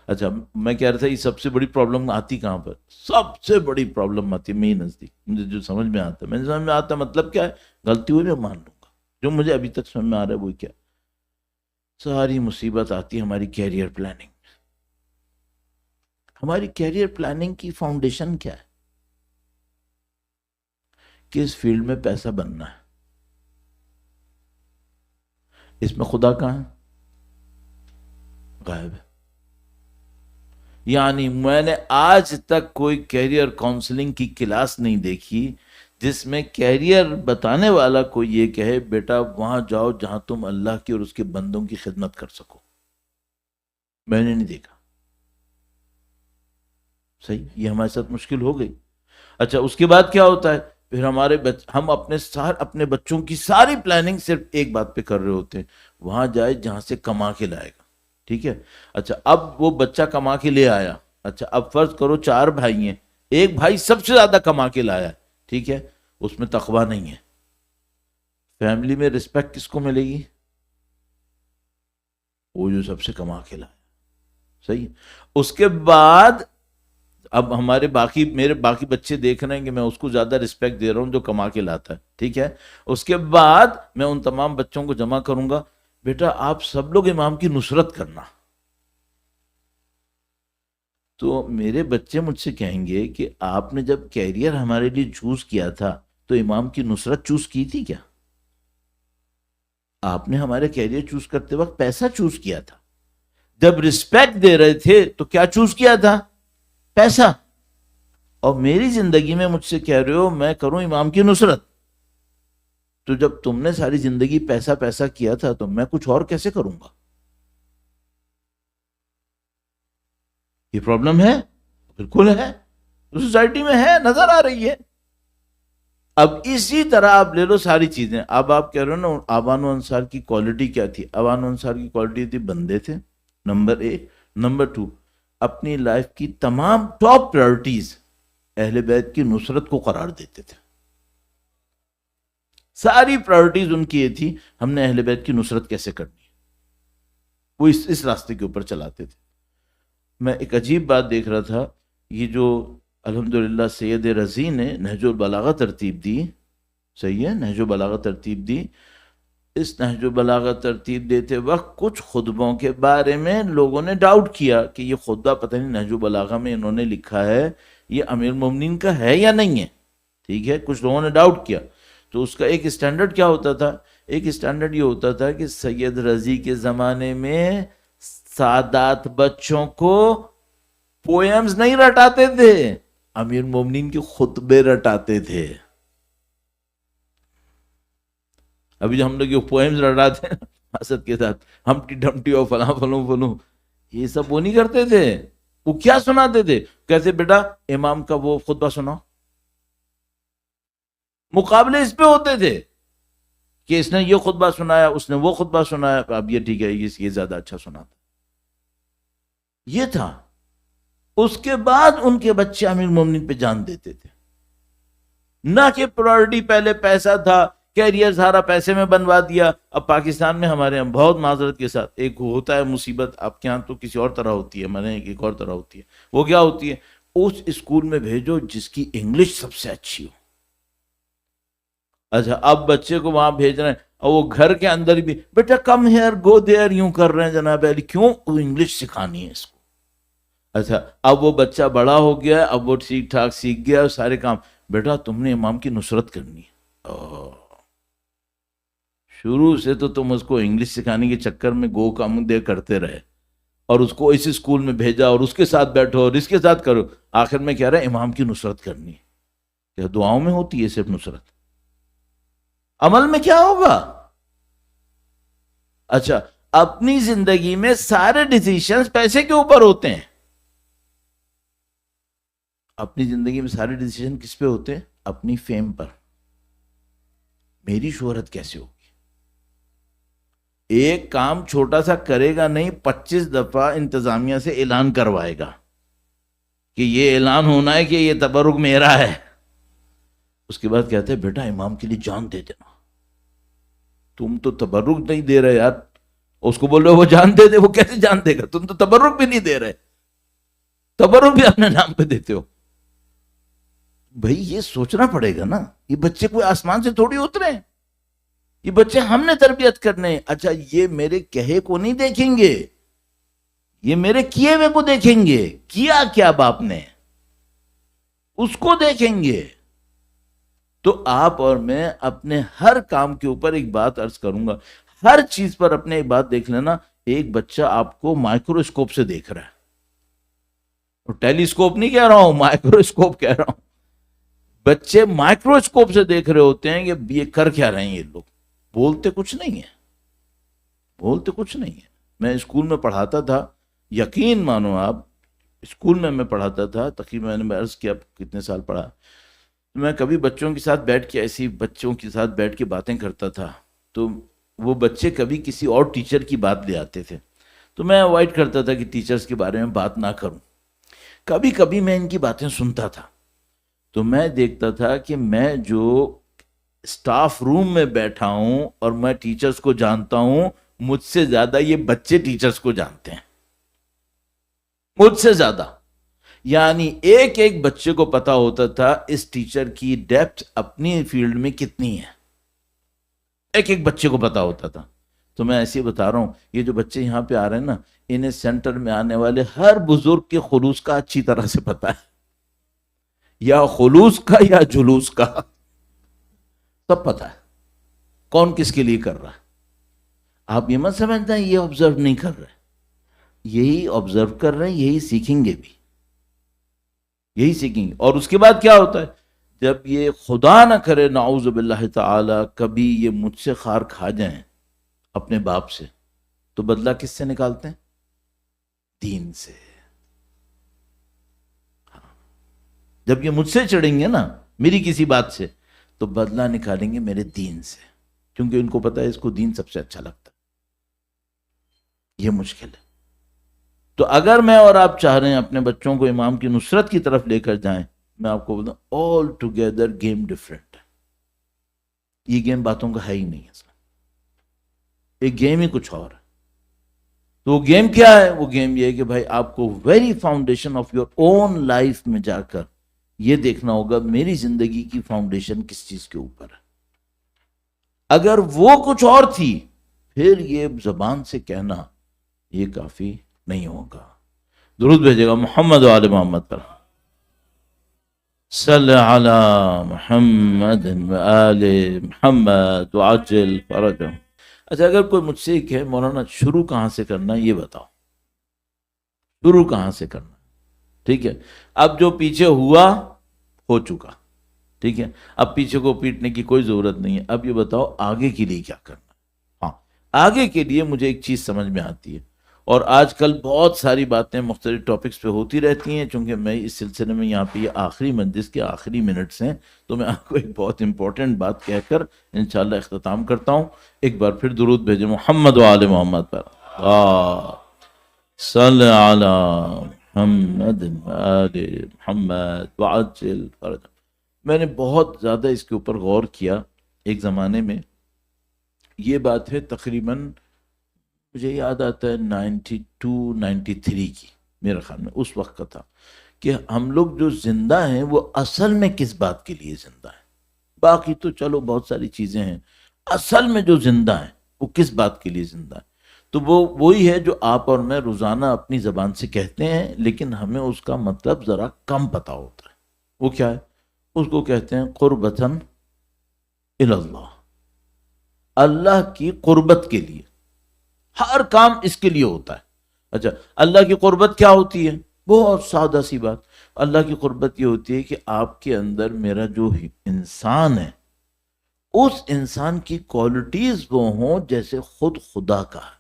اچھا، میں کہہ رہا تھا یہ سب سے بڑی پرابلم آتی کہاں پر؟ سب سے بڑی پرابلم آتی ہے میرے نزدیک، مجھے جو سمجھ میں آتا ہے، سمجھ میں آتا ہے مطلب کیا ہے؟ غلطی ہوئی میں مان لوں گا، جو مجھے ابھی تک سمجھ میں آ رہا ہے وہ کیا؟ ساری مصیبت آتی ہے ہماری کیریئر پلاننگ۔ ہماری کیریئر پلاننگ کی فاؤنڈیشن کیا ہے؟ کس فیلڈ میں پیسہ بننا ہے؟ اس میں خدا کہاں ہے؟ غائب ہے۔ یعنی میں نے آج تک کوئی کیریئر کاؤنسلنگ کی کلاس نہیں دیکھی جس میں کیریئر بتانے والا کوئی یہ کہے بیٹا وہاں جاؤ جہاں تم اللہ کی اور اس کے بندوں کی خدمت کر سکو۔ میں نے نہیں دیکھا۔ صحیح، یہ ہمارے ساتھ مشکل ہو گئی۔ اچھا، اس کے بعد کیا ہوتا ہے؟ پھر ہم اپنے بچوں کی ساری پلاننگ صرف ایک بات پہ کر رہے ہوتے ہیں، وہاں جائے جہاں سے کما کے لائے گا، ٹھیک ہے؟ اچھا، اب وہ بچہ کما کے لے آیا، اچھا اب فرض کرو 4 بھائی ہیں، ایک بھائی سب سے زیادہ کما کے لایا، ٹھیک ہے؟ اس میں تقویٰ نہیں ہے، فیملی میں رسپیکٹ کس کو ملے گی؟ وہ جو سب سے کما کے لایا. صحیح. اس کے بعد اب میرے باقی بچے دیکھ رہے ہیں کہ میں اس کو زیادہ رسپیکٹ دے رہا ہوں جو کما کے لاتا ہے. ٹھیک ہے. اس کے بعد میں ان تمام بچوں کو جمع کروں گا, بیٹا آپ سب لوگ امام کی نصرت کرنا. تو میرے بچے مجھ سے کہیں گے کہ آپ نے جب کیریئر ہمارے لیے چوز کیا تھا تو امام کی نصرت چوز کی تھی کیا؟ آپ نے ہمارے کیریئر چوز کرتے وقت پیسہ چوز کیا تھا. جب رسپیکٹ دے رہے تھے تو کیا چوز کیا تھا؟ پیسہ. اور میری زندگی میں مجھ سے کہہ رہے ہو میں کروں امام کی نصرت. تو جب تم نے ساری زندگی پیسہ پیسہ کیا تھا تو میں کچھ اور کیسے کروں گا؟ یہ پرابلم ہے. بالکل ہے, سوسائٹی میں ہے, نظر آ رہی ہے. اب اسی طرح آپ لے لو ساری چیزیں. اب آپ کہہ رہے ہو نا آبان و انصار کی کوالٹی کیا تھی؟ آبان و انصار کی کوالٹی تھی بندے تھے, نمبر 1. نمبر 2, اپنی لائف کی تمام ٹاپ پرائرٹیز اہل بیت کی نصرت کو قرار دیتے تھے. ساری پرائرٹیز ان کی یہ تھی ہم نے اہل بیت کی نصرت کیسے کرنی ہے, وہ اس راستے کے اوپر چلاتے تھے. میں ایک عجیب بات دیکھ رہا تھا, یہ جو الحمدللہ سید رضی نے نہج البلاغہ ترتیب دی, صحیح ہے, نہج البلاغہ ترتیب دی. اس نہج البلاغہ ترتیب دیتے وقت کچھ خطبوں کے بارے میں لوگوں نے ڈاؤٹ کیا کہ یہ خطبہ پتہ نہیں نہج البلاغہ میں انہوں نے لکھا ہے یہ امیر المومنین کا ہے یا نہیں ہے. ٹھیک ہے, کچھ لوگوں نے ڈاؤٹ کیا. تو اس کا ایک اسٹینڈرڈ کیا ہوتا تھا؟ ایک اسٹینڈرڈ یہ ہوتا تھا کہ سید رضی کے زمانے میں سادات بچوں کو پوئمز نہیں رٹاتے تھے, امیر مومنین کے خطبے رٹاتے تھے. ابھی جو ہم لوگ یہ پوئمز رٹاتے ہیں حسد کے ساتھ, ہمٹی ڈھمٹی اور فلاں فلوں فلوں, یہ سب وہ نہیں کرتے تھے. وہ کیا سناتے تھے؟ کیسے بیٹا امام کا وہ خطبہ سناؤ. مقابلے اس پہ ہوتے تھے کہ اس نے یہ خطبہ سنایا, اس نے وہ خطبہ سنایا, اب یہ ٹھیک ہے یہ زیادہ اچھا سناتا. یہ تھا. اس کے بعد ان کے بچے امیر مومنین پہ جان دیتے تھے. نہ کہ پرائرٹی پہلے پیسہ تھا, کیریئر سارا پیسے میں بنوا دیا. اب پاکستان میں ہمارے یہاں بہت معذرت کے ساتھ ایک ہوتا ہے مصیبت, آپ کے یہاں تو کسی اور طرح ہوتی ہے, ہمارے یہاں ایک اور طرح ہوتی ہے. وہ کیا ہوتی ہے؟ اس اسکول میں بھیجو جس کی انگلش سب سے اچھی ہو. اچھا, اب بچے کو وہاں بھیج رہے ہیں اور وہ گھر کے اندر بھی بیٹا کم ہیئر گو دیئر یوں کر رہے ہیں جناب علی. کیوں؟ وہ انگلش سکھانی ہے اس کو. اچھا, اب وہ بچہ بڑا ہو گیا, اب وہ ٹھیک ٹھاک سیکھ گیا سارے کام. بیٹا تم نے امام کی نصرت کرنی ہے. شروع سے تو تم اس کو انگلش سکھانے کے چکر میں گو کا منہ دے کرتے رہے, اور اس کو اس اسکول میں بھیجا اور اس کے ساتھ بیٹھو اور اس کے ساتھ کرو. آخر میں کہہ رہا ہے امام کی نصرت کرنی ہے. کیا دعاؤں میں ہوتی ہے صرف نصرت؟ عمل میں کیا ہوگا؟ اچھا, اپنی زندگی میں سارے ڈیسیشنز پیسے کے اوپر ہوتے ہیں. اپنی زندگی میں سارے ڈیسیشن کس پہ ہوتے ہیں؟ اپنی فیم پر. میری شہرت کیسے ہوگی؟ ایک کام چھوٹا سا کرے گا نہیں, 25 دفعہ انتظامیہ سے اعلان کروائے گا کہ یہ اعلان ہونا ہے کہ یہ تبرک میرا ہے. اس کے بعد کہتے ہیں بیٹا امام کے لیے جان دے دینا. تم تو تبرک نہیں دے رہے یار. اس کو بول رہے وہ جان دے دے, وہ کیسے جان دے گا؟ تم تو تبرک بھی نہیں دے رہے, تبرک بھی اپنے نام پہ دیتے ہو. بھئی یہ سوچنا پڑے گا نا, یہ بچے کوئی آسمان سے تھوڑی اترے ہیں, یہ بچے ہم نے تربیت کرنے ہیں. اچھا, یہ میرے کہے کو نہیں دیکھیں گے, یہ میرے کیے ہوئے کو دیکھیں گے. کیا کیا باپ نے, اس کو دیکھیں گے. تو آپ اور میں اپنے ہر کام کے اوپر ایک بات عرض کروں گا, ہر چیز پر اپنے ایک بات دیکھ لینا. ایک بچہ آپ کو مائکروسکوپ سے دیکھ رہا ہے, ٹیلی اسکوپ نہیں کہہ رہا ہوں, مائکروسکوپ کہہ رہا ہوں. بچے مائکروسکوپ سے دیکھ رہے ہوتے ہیں کہ یہ کر کیا رہے ہیں یہ لوگ. بولتے کچھ نہیں ہے, بولتے کچھ نہیں ہے. میں اسکول میں پڑھاتا تھا, یقین مانو آپ, اسکول میں پڑھاتا تھا, تقریباً میں عرض کیا کتنے سال پڑھا. میں کبھی بچوں کے ساتھ بیٹھ کے ایسی بچوں کے ساتھ بیٹھ کے باتیں کرتا تھا, تو وہ بچے کبھی کسی اور ٹیچر کی بات لے آتے تھے, تو میں اوائڈ کرتا تھا کہ ٹیچرز کے بارے میں بات نہ کروں. کبھی کبھی میں ان کی باتیں سنتا تھا, تو میں دیکھتا تھا کہ میں جو اسٹاف روم میں بیٹھا ہوں اور میں ٹیچرز کو جانتا ہوں, مجھ سے زیادہ یہ بچے ٹیچرز کو جانتے ہیں، مجھ سے زیادہ. یعنی ایک ایک بچے کو پتا ہوتا تھا اس ٹیچر کی ڈیپتھ اپنی فیلڈ میں کتنی ہے، ایک ایک بچے کو پتا ہوتا تھا. تو میں ایسے ہی بتا رہا ہوں، یہ جو بچے یہاں پہ آ رہے ہیں نا، انہیں سینٹر میں آنے والے ہر بزرگ کے خلوص کا اچھی طرح سے پتا ہے، یا خلوص کا یا جلوس کا، سب پتا ہے کون کس کے لیے کر رہا ہے. آپ یہ مت سمجھتے ہیں یہ آبزرو نہیں کر رہے، یہی آبزرو کر رہے ہیں، یہی سیکھیں گے بھی، یہی سیکھیں گے. اور اس کے بعد کیا ہوتا ہے، جب یہ خدا نہ کرے نعوذ باللہ تعالی کبھی یہ مجھ سے خار کھا جائیں اپنے باپ سے، تو بدلہ کس سے نکالتے ہیں؟ دین سے. جب یہ مجھ سے چڑھیں گے نا میری کسی بات سے، تو بدلہ نکالیں گے میرے دین سے، کیونکہ ان کو پتا ہے اس کو دین سب سے اچھا لگتا ہے. یہ مشکل ہے. تو اگر میں اور آپ چاہ رہے ہیں اپنے بچوں کو امام کی نصرت کی طرف لے کر جائیں، میں آپ کو بولتا ہوں آل ٹوگیدر گیم ڈفرینٹ ہے. یہ گیم باتوں کا ہے ہی نہیں اصلا، ایک گیم ہی کچھ اور ہے. تو وہ گیم کیا ہے؟ وہ گیم یہ ہے کہ بھائی آپ کو very foundation of your own life میں جا کر یہ دیکھنا ہوگا میری زندگی کی فاؤنڈیشن کس چیز کے اوپر ہے. اگر وہ کچھ اور تھی پھر یہ زبان سے کہنا یہ کافی نہیں ہوگا. درود بھیجے گا محمد و آل محمد پر. صلی علی محمد و آل محمد وعجل فرجهم. اچھا، اگر کوئی مجھ سے کہے مولانا شروع کہاں سے کرنا ہے، یہ بتاؤ شروع کہاں سے کرنا. ٹھیک ہے، اب جو پیچھے ہوا ہو چکا، ٹھیک ہے، اب پیچھے کو پیٹنے کی کوئی ضرورت نہیں ہے. اب یہ بتاؤ آگے کے لیے کیا کرنا. ہاں، آگے کے لیے مجھے ایک چیز سمجھ میں آتی ہے، اور آج کل بہت ساری باتیں مختلف ٹاپکس پہ ہوتی رہتی ہیں. چونکہ میں اس سلسلے میں یہاں پہ یہ آخری مجلس کے آخری منٹس ہیں، تو میں آپ کو ایک بہت امپورٹنٹ بات کہہ کر انشاءاللہ اختتام کرتا ہوں. ایک بار پھر درود بھیجیں محمد و آل محمد پر. صلی علی محمد و آل محمد وعجل فرجهم. میں نے بہت زیادہ اس کے اوپر غور کیا ایک زمانے میں. یہ بات ہے تقریباً مجھے یاد آتا ہے 92-93 کی، میرے خیال میں اس وقت کا تھا، کہ ہم لوگ جو زندہ ہیں وہ اصل میں کس بات کے لیے زندہ ہیں. باقی تو چلو بہت ساری چیزیں ہیں، اصل میں جو زندہ ہیں وہ کس بات کے لیے زندہ ہیں. تو وہ وہی ہے جو آپ اور میں روزانہ اپنی زبان سے کہتے ہیں، لیکن ہمیں اس کا مطلب ذرا کم پتہ ہوتا ہے. وہ کیا ہے؟ اس کو کہتے ہیں قربتاً اللہ، اللہ کی قربت کے لیے. ہر کام اس کے لیے ہوتا ہے. اچھا، اللہ کی قربت کیا ہوتی ہے؟ بہت سادہ سی بات. اللہ کی قربت یہ ہوتی ہے کہ آپ کے اندر میرا جو انسان ہے اس انسان کی کوالٹیز وہ ہوں جیسے خود خدا کا ہے.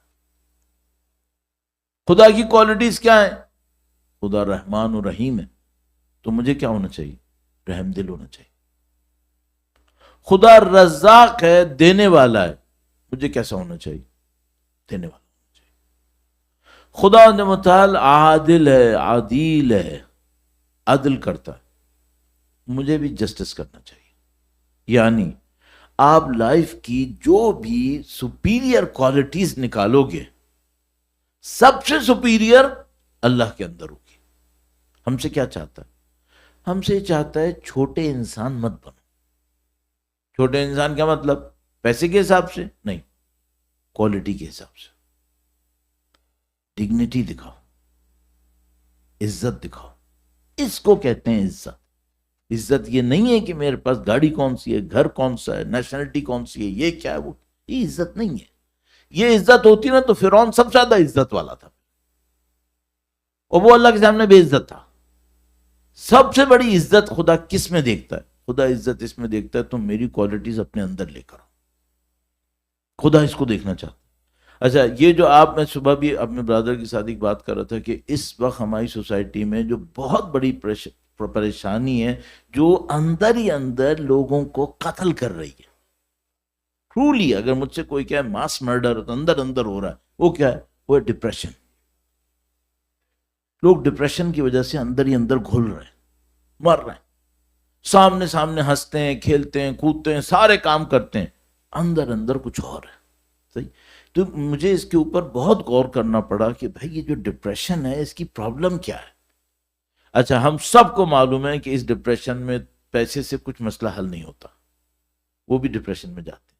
خدا کی کوالٹیز کیا ہیں؟ خدا رحمان و رحیم ہے، تو مجھے کیا ہونا چاہیے؟ رحم دل ہونا چاہیے. خدا رزاق ہے، دینے والا ہے، مجھے کیسا ہونا چاہیے؟ دینے والا ہونا چاہیے. خدا نے متعال عادل ہے، عادل ہے، عدل کرتا ہے، مجھے بھی جسٹس کرنا چاہیے. یعنی آپ لائف کی جو بھی سپیریئر کوالٹیز نکالو گے، سب سے سپیریئر اللہ کے اندر ہوگی. ہم سے کیا چاہتا ہے؟ ہم سے چاہتا ہے چھوٹے انسان مت بنو. چھوٹے انسان کیا مطلب؟ پیسے کے حساب سے نہیں، کوالٹی کے حساب سے. ڈگنیٹی دکھاؤ، عزت دکھاؤ. اس کو کہتے ہیں عزت. عزت یہ نہیں ہے کہ میرے پاس گاڑی کون سی ہے، گھر کون سا ہے، نیشنلٹی کون سی ہے، یہ کیا ہے، وہ یہ عزت نہیں ہے. یہ عزت ہوتی نا تو فرعون سب سے زیادہ عزت والا تھا، اور وہ اللہ کے سامنے بے عزت تھا. سب سے بڑی عزت خدا کس میں دیکھتا ہے؟ خدا عزت اس میں دیکھتا ہے تم میری کوالٹیز اپنے اندر لے کر آؤ. خدا اس کو دیکھنا چاہتا ہے. اچھا، یہ جو میں صبح بھی اپنے برادر کے ساتھ ایک بات کر رہا تھا کہ اس وقت ہماری سوسائٹی میں جو بہت بڑی پریشانی ہے، جو اندر ہی اندر لوگوں کو قتل کر رہی ہے. ٹرولی اگر مجھ سے کوئی کہے ماس مرڈر اندر اندر ہو رہا ہے، وہ کیا ہے؟ وہ ہے ڈپریشن. لوگ ڈپریشن کی وجہ سے اندر ہی اندر گھل رہے ہیں، مر رہے ہیں. سامنے سامنے ہنستے ہیں، کھیلتے ہیں، کودتے ہیں، سارے کام کرتے ہیں، اندر اندر کچھ اور ہے. صحیح. تو تو مجھے اس کے اوپر بہت غور کرنا پڑا کہ بھائی یہ جو ڈپریشن ہے اس کی پرابلم کیا ہے. اچھا ہم سب کو معلوم ہے کہ اس ڈپریشن میں پیسے سے کچھ مسئلہ حل نہیں ہوتا, وہ بھی ڈپریشن میں جاتے ہیں.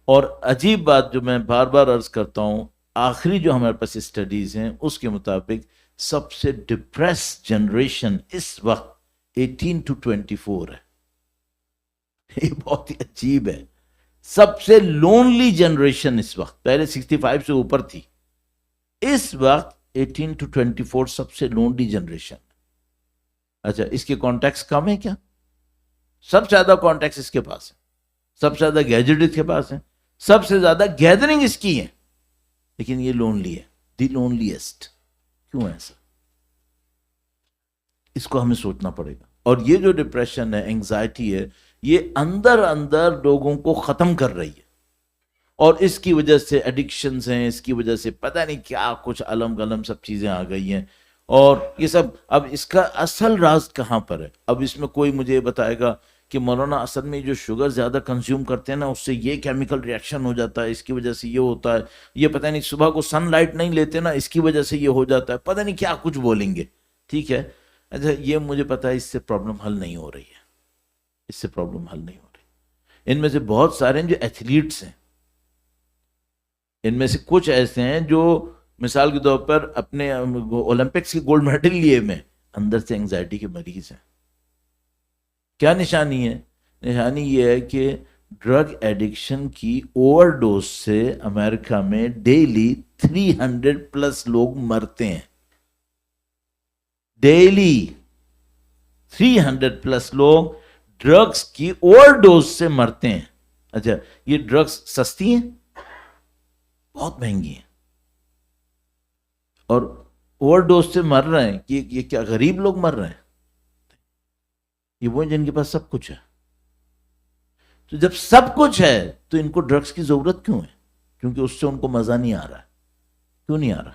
اور عجیب بات جو میں بار بار عرض کرتا ہوں, آخری جو ہمارے پاس اسٹڈیز ہیں اس کے مطابق سب سے ڈپریس جنریشن اس وقت 18 to 24 ہے. یہ بہت ہی عجیب ہے. سب سے لونلی جنریشن اس وقت, پہلے 65 سے اوپر تھی, اس وقت 18 to 24 سب سے لونلی جنریشن. اچھا اس کے کانٹیکٹس کم ہے کیا؟ سب سے زیادہ کانٹیکٹس اس کے پاس ہیں, سب سے زیادہ گیجٹ اس کے پاس ہیں, سب سے زیادہ گیدرنگ اس کی ہیں, لیکن یہ لونلی ہے, دی لونلیسٹ. کیوں ایسا؟ اس کو ہمیں سوچنا پڑے گا. اور یہ جو ڈپریشن ہے, انگزائٹی ہے, یہ اندر اندر لوگوں کو ختم کر رہی ہے. اور اس کی وجہ سے ایڈکشنز ہیں, اس کی وجہ سے پتہ نہیں کیا کچھ علم گلم سب چیزیں آ گئی ہیں. اور یہ سب, اب اس کا اصل راز کہاں پر ہے؟ اب اس میں کوئی مجھے بتائے گا کہ مولانا اصل میں جو شوگر زیادہ کنزیوم کرتے ہیں نا, اس سے یہ کیمیکل ریئیکشن ہو جاتا ہے, اس کی وجہ سے یہ ہوتا ہے, یہ پتہ نہیں صبح کو سن لائٹ نہیں لیتے نا, اس کی وجہ سے یہ ہو جاتا ہے, پتہ نہیں کیا کچھ بولیں گے. ٹھیک ہے, اچھا یہ مجھے پتا ہے اس سے پرابلم حل نہیں ہو رہی ہے, اس سے پرابلم حل نہیں ہو رہی. ان میں سے بہت سارے ہیں جو ایتھلیٹس ہیں, ان میں سے کچھ ایسے ہیں جو مثال کے طور پر اپنے اولمپکس کے گولڈ میڈل لیے میں اندر سے انگزائٹی کے مریض ہیں. کیا نشانی ہے؟ نشانی یہ ہے کہ ڈرگ ایڈکشن کی اوور ڈوز سے امریکہ میں ڈیلی 300+ لوگ مرتے ہیں. ڈیلی 300+ لوگ ڈرگز کی اوور ڈوز سے مرتے ہیں. اچھا یہ ڈرگز سستی ہیں؟ بہت مہنگی ہیں. اور اوور ڈوز سے مر رہے ہیں کہ یہ کیا غریب لوگ مر رہے ہیں؟ یہ وہ جن کے پاس سب کچھ ہے. تو جب سب کچھ ہے تو ان کو ڈرگز کی ضرورت کیوں ہے؟ کیونکہ اس سے ان کو مزہ نہیں آ رہا ہے. کیوں نہیں آ رہا؟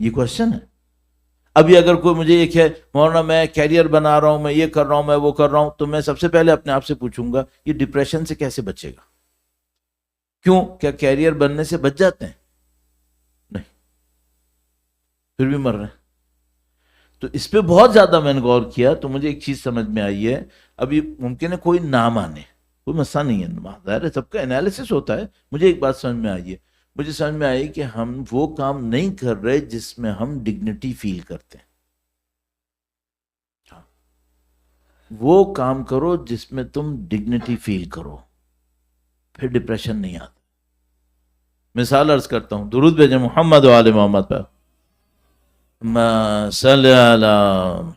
یہ کوشچن ہے. ابھی اگر کوئی مجھے یہ کہ مولانا میں کیریئر بنا رہا ہوں, میں یہ کر رہا ہوں, میں وہ کر رہا ہوں, تو میں سب سے پہلے اپنے آپ سے پوچھوں گا یہ ڈپریشن سے کیسے بچے گا؟ کیوں؟ کیا کیریئر بننے سے بچ جاتے ہیں؟ نہیں, پھر بھی مر رہے ہیں. تو اس پہ بہت زیادہ میں نے غور کیا تو مجھے ایک چیز سمجھ میں آئی ہے. ابھی ممکن ہے کوئی نہ مانے, کوئی مسئلہ نہیں ہے, ظاہر ہے سب کا انالیسس ہوتا ہے. مجھے ایک بات سمجھ میں آئی ہے, مجھے سمجھ میں آئی کہ ہم وہ کام نہیں کر رہے جس میں ہم ڈگنیٹی فیل کرتے ہیں. وہ کام کرو جس میں تم ڈگنیٹی فیل کرو, پھر ڈپریشن نہیں آتا. مثال عرض کرتا ہوں, درود بھیجیں محمد و آل محمد پر. ما صلی علی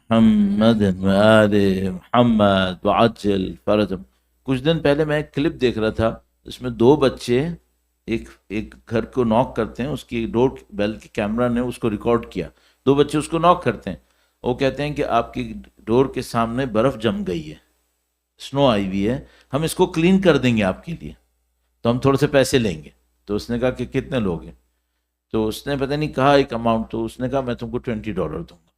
محمد و آل محمد وعجل فرجهم. کچھ دن پہلے میں ایک کلپ دیکھ رہا تھا, اس میں 2 بچے ایک گھر کو ناک کرتے ہیں, اس کی ڈور بیل کے کیمرہ نے اس کو ریکارڈ کیا. 2 بچے اس کو ناک کرتے ہیں, وہ کہتے ہیں کہ آپ کی ڈور کے سامنے برف جم گئی ہے, سنو آئی ہوئی ہے, ہم اس کو کلین کر دیں گے آپ کے لیے, تو ہم تھوڑے سے پیسے لیں گے. تو اس نے کہا کہ کتنے لوگ ہیں؟ تو اس نے پتہ نہیں کہا ایک اماؤنٹ, تو اس نے کہا میں تم کو $20 دوں گا.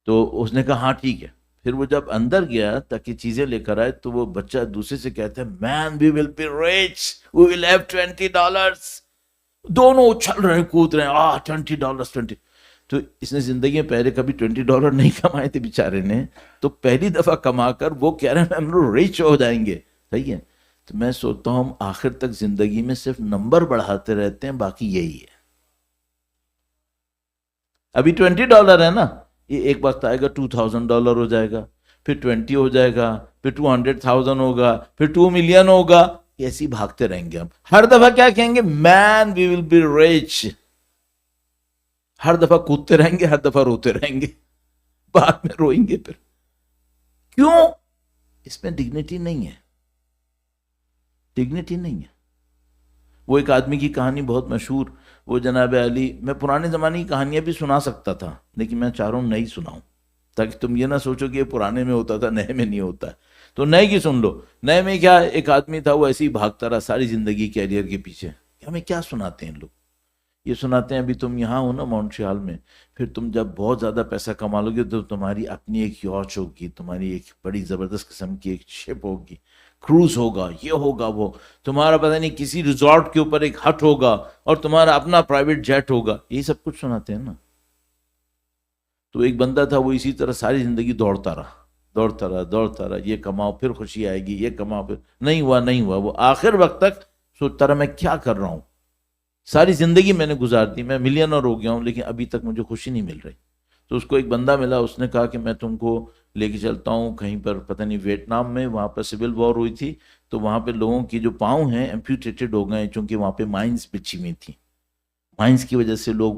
تو اس نے کہا ہاں ٹھیک ہے. پھر وہ جب اندر گیا تاکہ چیزیں لے کر آئے تو وہ بچہ دوسرے سے کہتا ہے man we will be rich, we will have $20. دونوں اچھل رہے ہیں, کود رہے ہیں, $20. تو اس نے زندگی میں پہلے کبھی $20 نہیں کمائے تھے بیچارے نے, تو پہلی دفعہ کما کر وہ کہہ رہے ہیں ہم لوگ ریچ ہو جائیں گے. صحیح ہے. تو میں سوچتا ہوں ہم آخر تک زندگی میں صرف نمبر بڑھاتے رہتے ہیں, باقی یہی ہے. ابھی $20 ہے نا, یہ ایک وقت آئے گا $2,000 ہو جائے گا, پھر 20 ہو جائے گا, پھر 200,000 ہوگا, پھر 2 ملین ہوگا. ایسے ہی بھاگتے رہیں گے ہم. ہر دفعہ کیا کہیں گے؟ مین وی ول بی ریچ. ہر دفعہ کودتے رہیں گے, ہر دفعہ روتے رہیں گے, بعد میں روئیں گے پھر. کیوں؟ اس میں ڈگنیٹی نہیں ہے, ڈگنیٹی نہیں ہے. وہ ایک آدمی کی کہانی بہت مشہور, وہ جناب علی, میں پرانے زمانے کی کہانیاں بھی سنا سکتا تھا لیکن میں چاہ رہا ہوں نئی سناؤں تاکہ تم یہ نہ سوچو کہ یہ پرانے میں ہوتا تھا نئے میں نہیں ہوتا ہے. تو نئے کی سن لو. نئے میں کیا, ایک آدمی تھا وہ ایسے ہی بھاگتا رہا ساری زندگی کیریئر کے پیچھے. ہمیں کیا سناتے ہیں لوگ, یہ سناتے ہیں ابھی تم یہاں ہو نا مونٹریال میں، پھر تم جب بہت زیادہ پیسہ کما لو گے تو تمہاری اپنی ایک یاچ ہوگی، تمہاری ایک بڑی زبردست قسم کی ایک شپ ہوگی، کروز ہوگا، یہ ہوگا وہ، تمہارا پتہ نہیں کسی ریزورٹ کے اوپر ایک ہٹ ہوگا اور تمہارا اپنا پرائیویٹ جیٹ ہوگا، یہی سب کچھ سناتے ہیں نا. تو ایک بندہ تھا وہ اسی طرح ساری زندگی دوڑتا رہا، یہ کماؤ پھر خوشی آئے گی، یہ کماؤ پھر نہیں ہوا. وہ آخر وقت تک سوچتا رہا میں کیا کر رہا ہوں، ساری زندگی میں نے گزار دی، میں ملینر ہو گیا ہوں لیکن ابھی تک مجھے خوشی نہیں مل رہی. تو اس کو ایک بندہ ملا، اس نے کہا کہ میں تم کو لے کے چلتا ہوں کہیں پر، پتہ نہیں ویتنام میں، وہاں پر سول وار ہوئی تھی تو وہاں پہ لوگوں کی جو پاؤں ہیں ایمپیوٹیٹڈ ہو گئے، چونکہ وہاں پہ مائنز بچھی ہوئی تھیں، مائنز کی وجہ سے لوگ،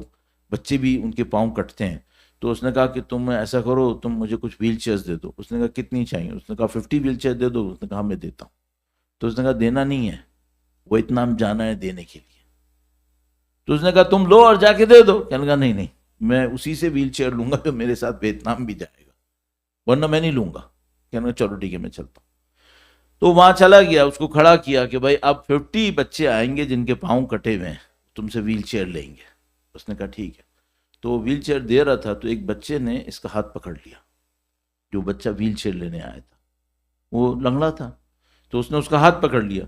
بچے بھی ان کے پاؤں کٹتے ہیں. تو اس نے کہا کہ تم ایسا کرو، تم مجھے کچھ ویل چیئرز دے دو. اس نے کہا کتنی چاہیے؟ اس نے کہا 50 ویل چیئر دے دو. اس نے کہا میں دیتا ہوں. تو اس نے کہا دینا نہیں ہے، ویتنام جانا ہے دینے کے لیے. تو اس نے کہا تم لو اور جا کے دے دو. کہنے لگا نہیں میں اسی سے ویل چیئر لوں گا جو میرے ساتھ ویتنام بھی جائے گا، ورنہ میں نہیں لوں گا. کہنے لگا چلو ٹھیک ہے میں چلتا ہوں. تو وہاں چلا گیا، اس کو کھڑا کیا کہ بھائی اب 50 بچے آئیں گے جن کے پاؤں کٹے ہوئے ہیں، تم سے ویل چیئر لیں گے. اس نے کہا ٹھیک ہے. تو وہ ویل چیئر دے رہا تھا تو ایک بچے نے اس کا ہاتھ پکڑ لیا، جو بچہ ویل چیئر لینے آیا تھا وہ لنگڑا تھا، تو اس نے اس کا ہاتھ پکڑ لیا.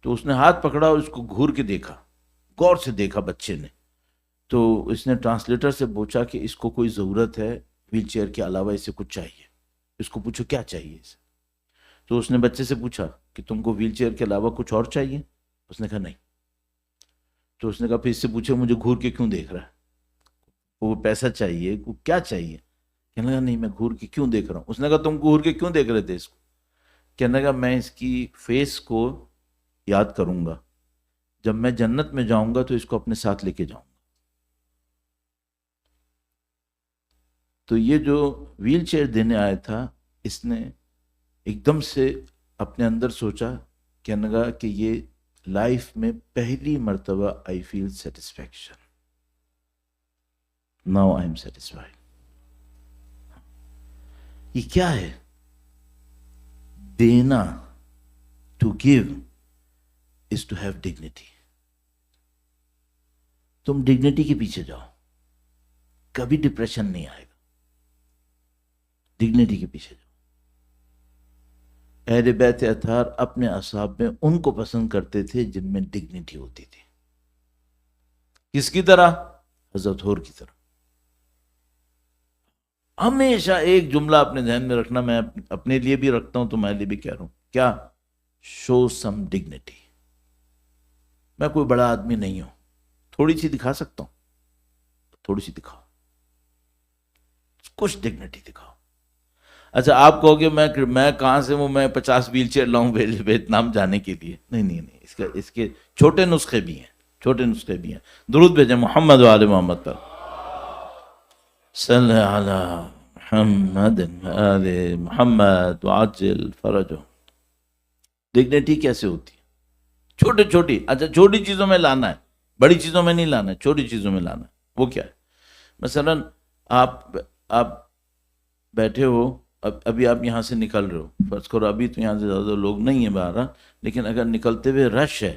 تو اس نے ہاتھ پکڑا اور اس کو گھور کے دیکھا، غور سے دیکھا بچے نے. تو اس نے ٹرانسلیٹر سے پوچھا کہ اس کو کوئی ضرورت ہے ویل چیئر کے علاوہ، اسے کچھ چاہیے، اس کو پوچھو کیا چاہیے اسے. تو اس نے بچے سے پوچھا کہ تم کو ویل چیئر کے علاوہ کچھ اور چاہیے؟ اس نے کہا نہیں. تو اس نے کہا پھر اس سے پوچھے مجھے گھور کے کیوں دیکھ رہا ہے، وہ پیسہ چاہیے، وہ کیا چاہیے؟ کہنے لگا نہیں میں گھور کے کیوں دیکھ رہا ہوں. اس نے کہا تم گھور کے کیوں دیکھ رہے تھے اس کو؟ کہنے لگا میں اس کی فیس کو یاد کروں گا، جب میں جنت میں جاؤں گا تو اس کو اپنے ساتھ لے کے جاؤں گا. تو یہ جو ویل چیئر دینے آیا تھا، اس نے ایک دم سے اپنے اندر سوچا، کہنے لگا کہ یہ لائف میں پہلی مرتبہ I feel satisfaction, now I am satisfied. یہ کیا ہے؟ دینا، to give is to have dignity. تم ڈگنیٹی کے پیچھے جاؤ، کبھی ڈپریشن نہیں آئے گا. ڈگنیٹی کے پیچھے جاؤ. اہل بیت اطہار اپنے اصحاب میں ان کو پسند کرتے تھے جن میں ڈگنیٹی ہوتی تھی. کس کی طرح؟ حضرت ہور کی طرح. ہمیشہ ایک جملہ اپنے ذہن میں رکھنا، میں اپنے لیے بھی رکھتا ہوں، تمہارے لیے بھی کہہ رہا ہوں، کیا؟ شو سم ڈگنیٹی. میں کوئی بڑا آدمی نہیں ہوں، تھوڑی سی دکھا سکتا ہوں، تھوڑی سی دکھاؤ، کچھ ڈگنیٹی دکھاؤ. اچھا آپ کہو گے میں کہاں سے ہوں، میں 50 ویل چیئر لاؤں ویتنام جانے کے لیے؟ نہیں، اس کے چھوٹے نسخے بھی ہیں. درود بھیجیں محمد و آل محمد پر. صلی علی محمد آل محمد وعجل فرجہ. ڈگنیٹی کیسے ہوتی ہے؟ چھوٹی اچھا چھوٹی چیزوں میں لانا ہے، بڑی چیزوں میں نہیں لانا ہے، چھوٹی چیزوں میں لانا ہے. وہ کیا ہے؟ مثلا آپ بیٹھے ہو، ابھی آپ یہاں سے نکل رہے ہو، فرض کرو ابھی تو یہاں سے زیادہ لوگ نہیں ہیں باہر، لیکن اگر نکلتے ہوئے رش ہے،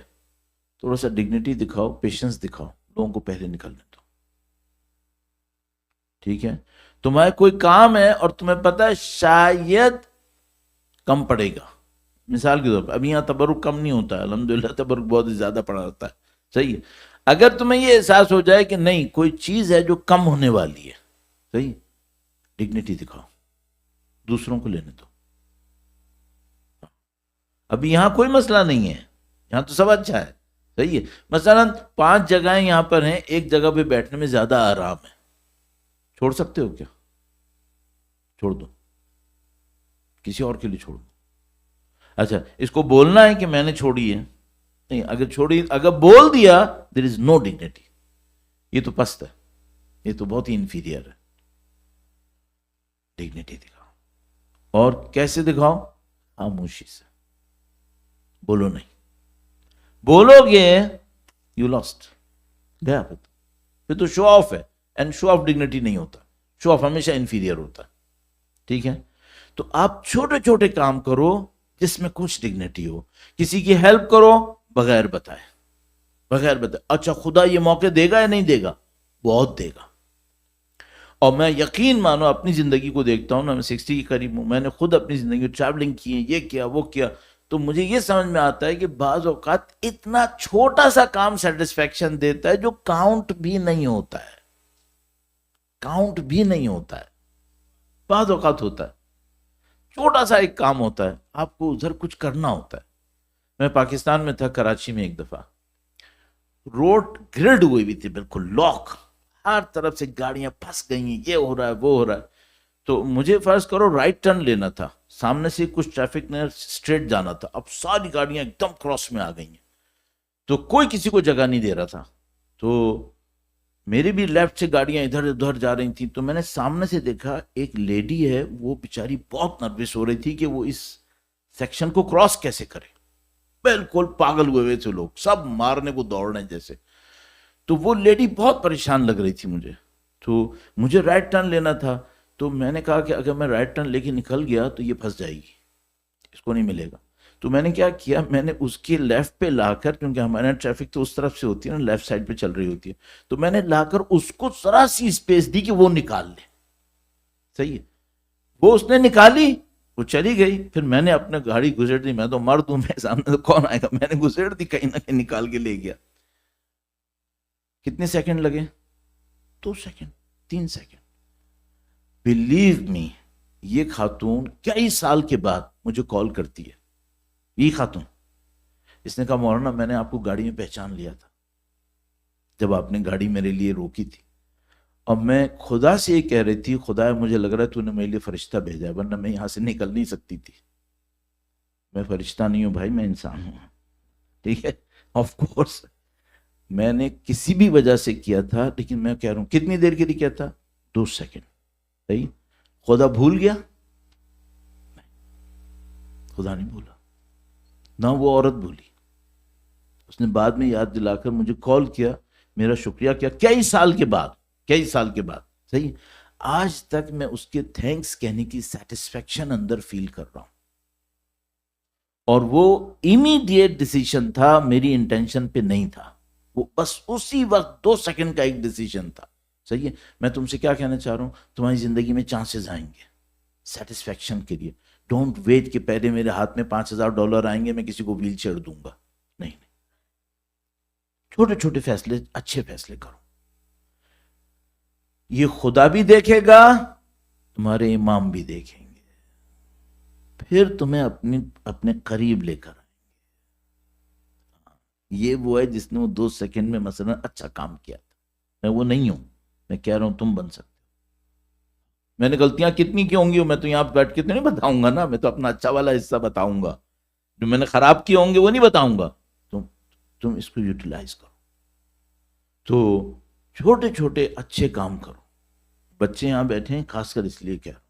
تھوڑا سا ڈگنیٹی دکھاؤ، پیشنس دکھاؤ، لوگوں کو پہلے نکلنے دو. ٹھیک ہے؟ تمہارا کوئی کام ہے اور تمہیں پتہ ہے شاید کم پڑے گا، مثال کے طور پر ابھی یہاں تبرک کم نہیں ہوتا ہے، الحمدللہ تبرک بہت زیادہ پڑا ہوتا ہے. صحیح ہے؟ اگر تمہیں یہ احساس ہو جائے کہ نہیں کوئی چیز ہے جو کم ہونے والی ہے، صحیح، ڈگنیٹی دکھاؤ، دوسروں کو لینے دو. ابھی یہاں کوئی مسئلہ نہیں ہے، یہاں تو سب اچھا ہے. صحیح ہے؟ مثلا 5 جگہیں یہاں پر ہیں، ایک جگہ پہ بیٹھنے میں زیادہ آرام ہے، چھوڑ سکتے ہو کیا؟ چھوڑ دو، کسی اور کے لیے چھوڑ دو. اچھا اس کو بولنا ہے کہ میں نے چھوڑی ہے؟ نہیں، اگر بول دیا there is no dignity. یہ تو پست ہے، یہ تو بہت ہی انفیریئر ہے. ڈگنیٹی دکھاؤ. اور کیسے دکھاؤ؟ خاموشی سے. بولو نہیں، بولو گے یو لاسٹ، گیا پھر تو شو آف ہے. اینڈ شو آف ڈگنیٹی نہیں ہوتا، شو آف ہمیشہ انفیریئر ہوتا ہے. ٹھیک ہے؟ تو آپ چھوٹے چھوٹے کام کرو جس میں کچھ ڈگنیٹی ہو. کسی کی ہیلپ کرو بغیر بتائے. بغیر بتائے. اچھا خدا یہ موقع دے گا یا نہیں دے گا؟ بہت دے گا. اور میں یقین مانو اپنی زندگی کو دیکھتا ہوں نا، میں 60 کے قریب ہوں، میں نے خود اپنی زندگی میں ٹریولنگ کی ہے، یہ کیا وہ کیا، تو مجھے یہ سمجھ میں آتا ہے کہ بعض اوقات اتنا چھوٹا سا کام سیٹسفیکشن دیتا ہے جو کاؤنٹ بھی نہیں ہوتا ہے، کاؤنٹ بھی نہیں ہوتا ہے. بعض اوقات ہوتا ہے چھوٹا سا ایک کام ہوتا ہے، آپ کو ادھر کچھ کرنا ہوتا ہے. میں پاکستان میں تھا، کراچی میں، ایک دفعہ روڈ گرڈ ہوئی بھی تھی، بالکل لاک، ہر طرف سے گاڑیاں پھنس گئی ہیں، یہ ہو رہا ہے وہ ہو رہا ہے. تو مجھے فرض کرو رائٹ ٹرن لینا تھا، سامنے سے کچھ ٹریفک نے اسٹریٹ جانا تھا، اب ساری گاڑیاں ایک دم کراس میں آ گئی ہیں، تو کوئی کسی کو جگہ نہیں دے رہا تھا. تو میری بھی لیفٹ سے گاڑیاں ادھر ادھر جا رہی تھیں، تو میں نے سامنے سے دیکھا ایک لیڈی ہے، وہ بیچاری بہت نروس ہو رہی تھی کہ وہ اس سیکشن کو کراس کیسے کرے. بالکل پاگل ہوئے تھے لوگ، سب مارنے کو دوڑ رہے جیسے. تو وہ لیڈی بہت پریشان لگ رہی تھی مجھے، تو مجھے رائٹ ٹرن لینا تھا. تو میں نے کہا کہ اگر میں رائٹ ٹرن لے کے نکل گیا تو یہ پھنس جائے گی، اس کو نہیں ملے گا. تو میں نے کیا کیا، میں نے اس کے لیفٹ پہ لا کر، کیونکہ ہمارے ٹریفک تو اس طرف سے ہوتی ہے نا، لیفٹ سائڈ پہ چل رہی ہوتی ہے، تو میں نے لا کر اس کو ذرا سی اسپیس دی کہ وہ نکال لے. صحیح ہے، وہ اس نے نکالی، وہ چلی گئی. پھر میں نے اپنے گاڑی گزر دی، میں تو مرد ہوں، میں سامنے تو کون آئے گا، میں نے گزر دی، کہیں نہ کہیں نکال کے لے گیا. کتنے سیکنڈ لگے؟ 2 سیکنڈ، 3 سیکنڈ. بلیو می، یہ خاتون کئی سال کے بعد مجھے کال کرتی ہے، یہ خاتون. اس نے کہا مولانا میں نے آپ کو گاڑی میں پہچان لیا تھا جب آپ نے گاڑی میرے لیے روکی تھی، اور میں خدا سے یہ کہہ رہی تھی، خدا مجھے لگ رہا ہے تو نے میرے لیے فرشتہ بھیجا ہے، ورنہ میں یہاں سے نکل نہیں سکتی تھی. میں فرشتہ نہیں ہوں بھائی، میں انسان ہوں. ٹھیک ہے، آف کورس میں نے کسی بھی وجہ سے کیا تھا، لیکن میں کہہ رہا ہوں کتنی دیر کے لیے کیا تھا؟ 2 سیکنڈ. صحیح. خدا بھول گیا؟ خدا نہیں بھولا، نہ وہ عورت بھولی. اس نے بعد میں یاد دلا کر مجھے کال کیا، میرا شکریہ کیا، کئی سال کے بعد، کئی سال کے بعد. صحیح. آج تک میں اس کے تھینکس کہنے کی سیٹسفیکشن اندر فیل کر رہا ہوں. اور وہ امیڈیٹ ڈیسیشن تھا، میری انٹینشن پہ نہیں تھا، وہ بس اسی وقت 2 سیکنڈ کا ایک ڈیسیشن تھا. صحیح ہے. میں تم سے کیا کہنا چاہ رہا ہوں، تمہاری زندگی میں چانسز آئیں گے سیٹسفیکشن کے لیے. ڈونٹ ویٹ کہ پہلے میرے ہاتھ میں $5,000 آئیں گے میں کسی کو ویل چیئر دوں گا. نہیں، چھوٹے چھوٹے فیصلے، اچھے فیصلے کرو. یہ خدا بھی دیکھے گا، تمہارے امام بھی دیکھیں گے، پھر تمہیں اپنے قریب لے کر آئیں گے. یہ وہ ہے جس نے وہ 2 سیکنڈ میں مثلا اچھا کام کیا تھا. میں وہ نہیں ہوں، میں کہہ رہا ہوں تم بن سکتے. میں نے غلطیاں کتنی کی ہوں گی میں تو یہاں بیٹھ کے تو نہیں بتاؤں گا نا، میں تو اپنا اچھا والا حصہ بتاؤں گا، جو میں نے خراب کیے ہوں گے وہ نہیں بتاؤں گا. تم اس کو یوٹیلائز کرو. تو چھوٹے چھوٹے اچھے کام کرو. بچے یہاں بیٹھے ہیں خاص کر اس لیے کہہ رہا ہوں،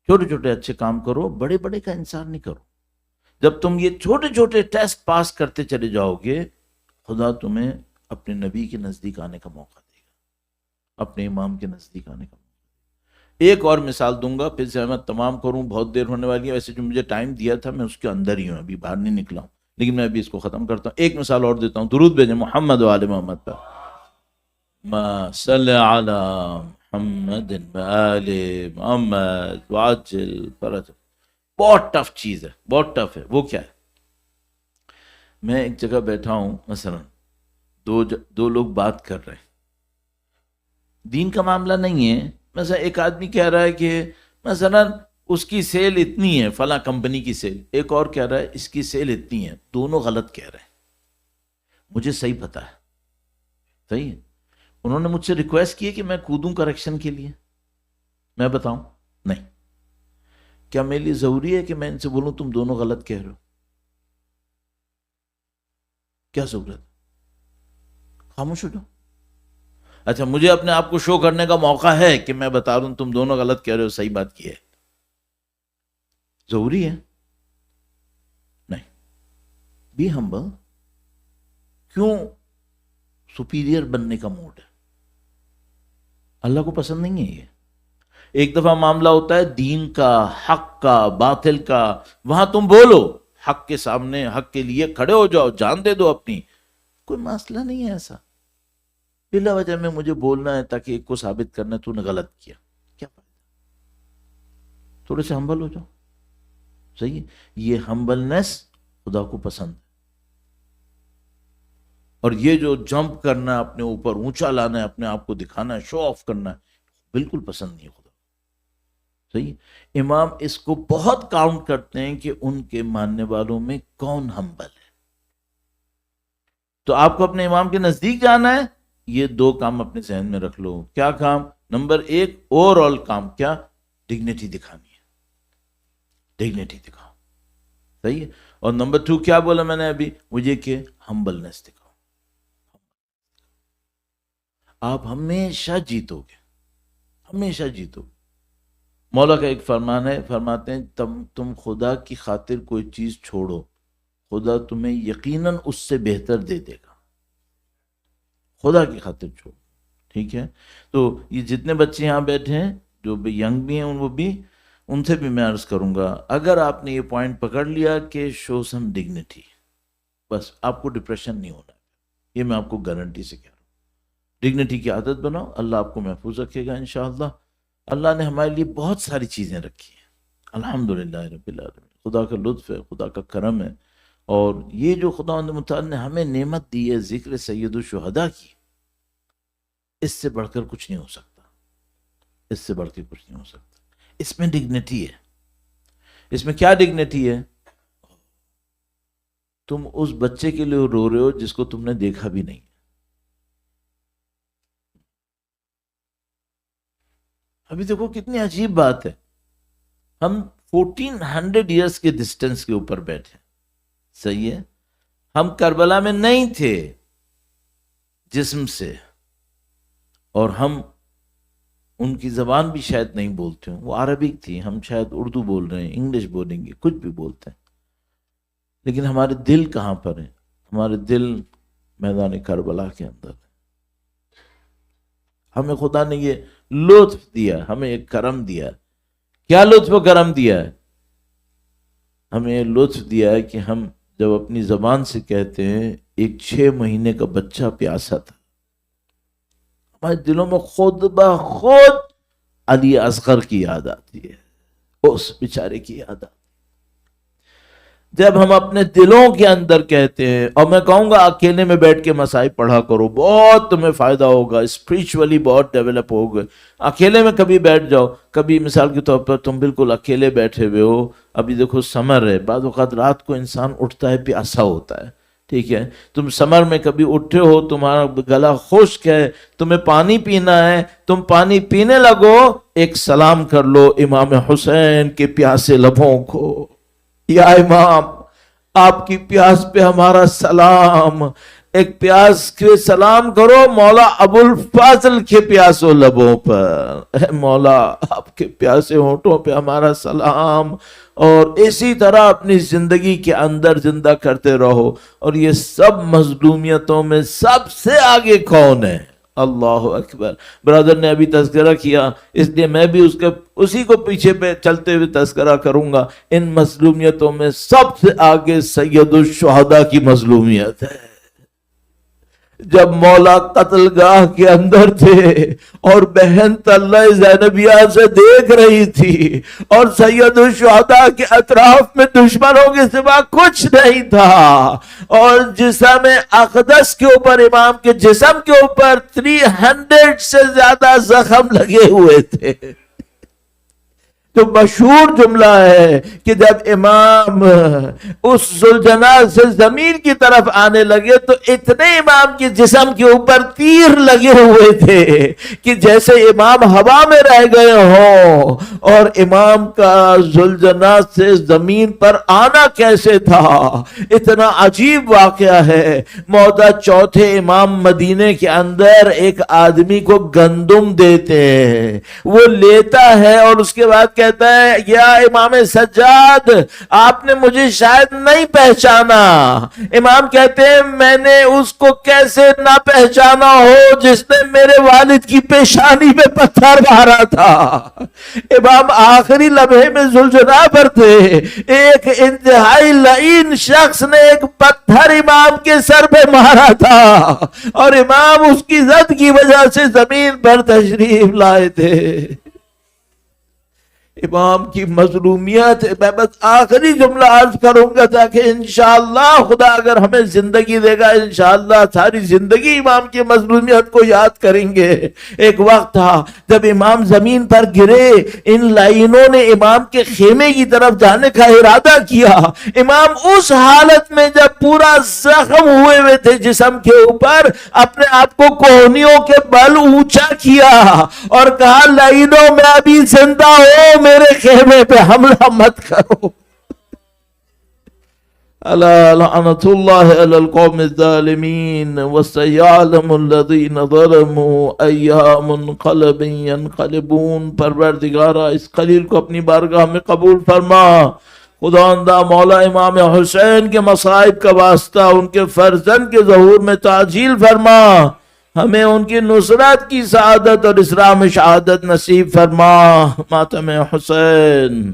چھوٹے چھوٹے اچھے کام کرو، بڑے بڑے کا انتظار نہیں کرو. جب تم یہ چھوٹے چھوٹے ٹیسٹ پاس کرتے چلے جاؤ گے، خدا تمہیں اپنے نبی کے نزدیک آنے کا موقع دے گا، اپنے امام کے نزدیک آنے کا موقع. ایک اور مثال دوں گا پھر سے میں تمام کروں، بہت دیر ہونے والی ہے. ویسے جو مجھے ٹائم دیا تھا میں اس کے اندر ہی ہوں، ابھی باہر نہیں نکلا ہوں، لیکن میں ابھی اس کو ختم کرتا ہوں. ایک مثال اور دیتا ہوں، درود بھیجیں محمد و آل محمد پر. ما صلی علی محمد و آل محمد وعجل فرج. بہت ٹف چیز ہے، بہت ٹف ہے. وہ کیا ہے؟ میں ایک جگہ بیٹھا ہوں، مثلا دو لوگ بات کر رہے ہیں، دین کا معاملہ نہیں ہے. مثلا ایک آدمی کہہ رہا ہے کہ مثلا اس کی سیل اتنی ہے، فلاں کمپنی کی سیل، ایک اور کہہ رہا ہے اس کی سیل اتنی ہے. دونوں غلط کہہ رہے ہیں، مجھے صحیح پتا ہے. صحیح ہے. انہوں نے مجھ سے ریکویسٹ کی ہے کہ میں کودوں کریکشن کے لیے، میں بتاؤں؟ نہیں. کیا میرے لیے ضروری ہے کہ میں ان سے بولوں تم دونوں غلط کہہ رہے ہو؟ کیا ضرورت؟ خاموش ہو جاؤ. اچھا مجھے اپنے آپ کو شو کرنے کا موقع ہے کہ میں بتا دوں تم دونوں غلط کہہ رہے ہو، صحیح بات کی ہے. ضروری ہے؟ نہیں. Be humble. کیوں؟ سپیریئر بننے کا موڈ ہے. اللہ کو پسند نہیں ہے یہ. ایک دفعہ معاملہ ہوتا ہے دین کا، حق کا، باطل کا، وہاں تم بولو، حق کے سامنے حق کے لیے کھڑے ہو جاؤ، جان دے دو اپنی. کوئی مسئلہ نہیں ہے ایسا، بلا وجہ میں مجھے بولنا ہے تاکہ ایک کو ثابت کرنا ہے تو نے غلط کیا، کیا فائدہ؟ تھوڑے سے ہمبل ہو جاؤ، صحیح ہے؟ یہ ہمبلنس خدا کو پسند ہے، اور یہ جو جمپ کرنا ہے، اپنے اوپر اونچا لانا ہے، اپنے آپ کو دکھانا ہے، شو آف کرنا ہے، بالکل پسند نہیں ہے خدا، صحیح؟ امام اس کو بہت کاؤنٹ کرتے ہیں کہ ان کے ماننے والوں میں کون ہمبل ہے۔ تو آپ کو اپنے امام کے نزدیک جانا ہے، یہ دو کام اپنے ذہن میں رکھ لو۔ کیا کام؟ نمبر ایک اوور آل کام کیا؟ ڈگنیٹی دکھانی ہے، ڈگنیٹی دکھاؤ، صحیح ہے؟ اور نمبر 2 کیا بولا میں نے ابھی؟ مجھے کہ ہمبلنس دکھاؤ۔ آپ ہمیشہ جیتو گے، ہمیشہ جیتو گے۔ مولا کا ایک فرمان ہے، فرماتے ہیں تم خدا کی خاطر کوئی چیز چھوڑو، خدا تمہیں یقیناً اس سے بہتر دے دے گا، خدا کی خاطر چھوڑو، ٹھیک ہے؟ تو یہ جتنے بچے یہاں بیٹھے ہیں جو بھی ینگ بھی ہیں وہ بھی، ان سے بھی میں عرض کروں گا، اگر آپ نے یہ پوائنٹ پکڑ لیا کہ شو سم ڈگنیٹی، بس آپ کو ڈپریشن نہیں ہونا ہے، یہ میں آپ کو گارنٹی سے کہہ رہا ہوں۔ ڈگنیٹی کی عادت بناؤ، اللہ آپ کو محفوظ رکھے گا انشاءاللہ۔ اللہ نے ہمارے لیے بہت ساری چیزیں رکھی ہیں، الحمدللہ رب العالمین، خدا کا لطف ہے، خدا کا کرم ہے، اور یہ جو خدا متعال نے ہمیں نعمت دی ہے ذکر سید الشہداء کی، اس سے بڑھ کر کچھ نہیں ہو سکتا، اس سے بڑھ کے کچھ نہیں ہو سکتا۔ اس میں ڈگنیٹی ہے، اس میں کیا ڈگنیٹی ہے؟ تم اس بچے کے لیے رو رہے ہو جس کو تم نے دیکھا بھی نہیں۔ ابھی دیکھو کتنی عجیب بات ہے، ہم 1400 ایئرس کے ڈسٹنس کے اوپر بیٹھے، صحیح ہے؟ ہم کربلا میں نہیں تھے جسم سے، اور ہم ان کی زبان بھی شاید نہیں بولتے ہوں، وہ عربک تھی، ہم شاید اردو بول رہے ہیں، انگلش بولیں گے، کچھ بھی بولتے ہیں، لیکن ہمارے دل کہاں پر ہیں؟ ہمارے دل میدان کربلا کے اندر ہے۔ ہمیں خدا نے یہ لطف دیا، ہمیں ایک کرم دیا۔ کیا لطف و کرم دیا ہے؟ ہمیں یہ لطف دیا ہے کہ ہم جب اپنی زبان سے کہتے ہیں ایک 6 مہینے کا بچہ پیاسا تھا، ہمارے دلوں میں خود بخود علی اصغر کی یاد آتی ہے، اس بیچارے کی یاد آتی ہے۔ جب ہم اپنے دلوں کے اندر کہتے ہیں، اور میں کہوں گا اکیلے میں بیٹھ کے مصائب پڑھا کرو، بہت تمہیں فائدہ ہوگا، اسپریچولی بہت ڈیولپ ہوگا۔ اکیلے میں کبھی بیٹھ جاؤ، کبھی مثال کے طور پر تم بالکل اکیلے بیٹھے ہوئے ہو، ابھی دیکھو سمر ہے، بعض اوقات رات کو انسان اٹھتا ہے پیاسا ہوتا ہے، ٹھیک ہے؟ تم سمر میں کبھی اٹھے ہو، تمہارا گلا خشک ہے، تمہیں پانی پینا ہے، تم پانی پینے لگو، ایک سلام کر لو امام حسین کے پیاسے لبوں کو، یا امام آپ کی پیاس پہ ہمارا سلام، ایک پیاس کے سلام کرو مولا ابو الفاضل کے پیاسوں لبوں پر، اے مولا آپ کے پیاسے ہونٹوں پہ ہمارا سلام، اور اسی طرح اپنی زندگی کے اندر زندہ کرتے رہو۔ اور یہ سب مظلومیتوں میں سب سے آگے کون ہے؟ اللہ اکبر۔ برادر نے ابھی تذکرہ کیا، اس لیے میں بھی اسی کو پیچھے پہ چلتے ہوئے تذکرہ کروں گا۔ ان مظلومیتوں میں سب سے آگے سید الشہداء کی مظلومیت ہے۔ جب مولا قتل گاہ کے اندر تھے اور بہن طلحہ زینبیہ سے دیکھ رہی تھی، اور سید الشہداء کے اطراف میں دشمنوں کے سوا کچھ نہیں تھا، اور جسم اقدس کے اوپر، امام کے جسم کے اوپر 300 سے زیادہ زخم لگے ہوئے تھے۔ تو مشہور جملہ ہے کہ جب امام اس ذوالجلال سے زمین کی طرف آنے لگے تو اتنے امام کے جسم کے اوپر تیر لگے ہوئے تھے کہ جیسے امام ہوا میں رہ گئے ہوں، اور امام کا ذوالجلال سے زمین پر آنا کیسے تھا، اتنا عجیب واقعہ ہے۔ مودا چوتھے امام مدینے کے اندر ایک آدمی کو گندم دیتے ہیں، وہ لیتا ہے اور اس کے بعد کہتا ہے یا امام سجاد آپ نے مجھے شاید نہیں پہچانا. امام کہتے ہیں میں نے اس کو کیسے نہ پہچانا ہو جس نے میرے والد کی پیشانی پہ پتھر مارا تھا. امام آخری لمحے میں زلزلہ پر تھے، ایک انتہائی لعین شخص نے ایک پتھر امام کے سر پہ مارا تھا اور امام اس کی زد کی وجہ سے زمین پر تشریف لائے تھے. امام کی مظلومیت. میں بس آخری جملہ عرض کروں گا تاکہ انشاءاللہ خدا اگر ہمیں زندگی دے گا انشاءاللہ ساری زندگی امام کی مظلومیت کو یاد کریں گے. ایک وقت تھا جب امام زمین پر گرے، ان لائنوں نے امام کے خیمے کی طرف جانے کا ارادہ کیا. امام اس حالت میں جب پورا زخم ہوئے تھے جسم کے اوپر، اپنے آپ کو کوہنیوں کے بل اونچا کیا اور کہا لائنوں میں ابھی زندہ ہو، میرے خیمے پہ حملہ مت کرو. الا لعنت اللہ علی القوم الظالمین وسیعلم الذین ظلموا ای منقلب ینقلبون. پروردگارا اس خلیل کو اپنی بارگاہ میں قبول فرما. خداوندہ مولا امام حسین کے مصائب کا واسطہ ان کے فرزند کے ظہور میں تعجیل فرما. ہمیں ان کی نصرت کی سعادت اور اسلام شہادت نصیب فرما. ماتم حسین.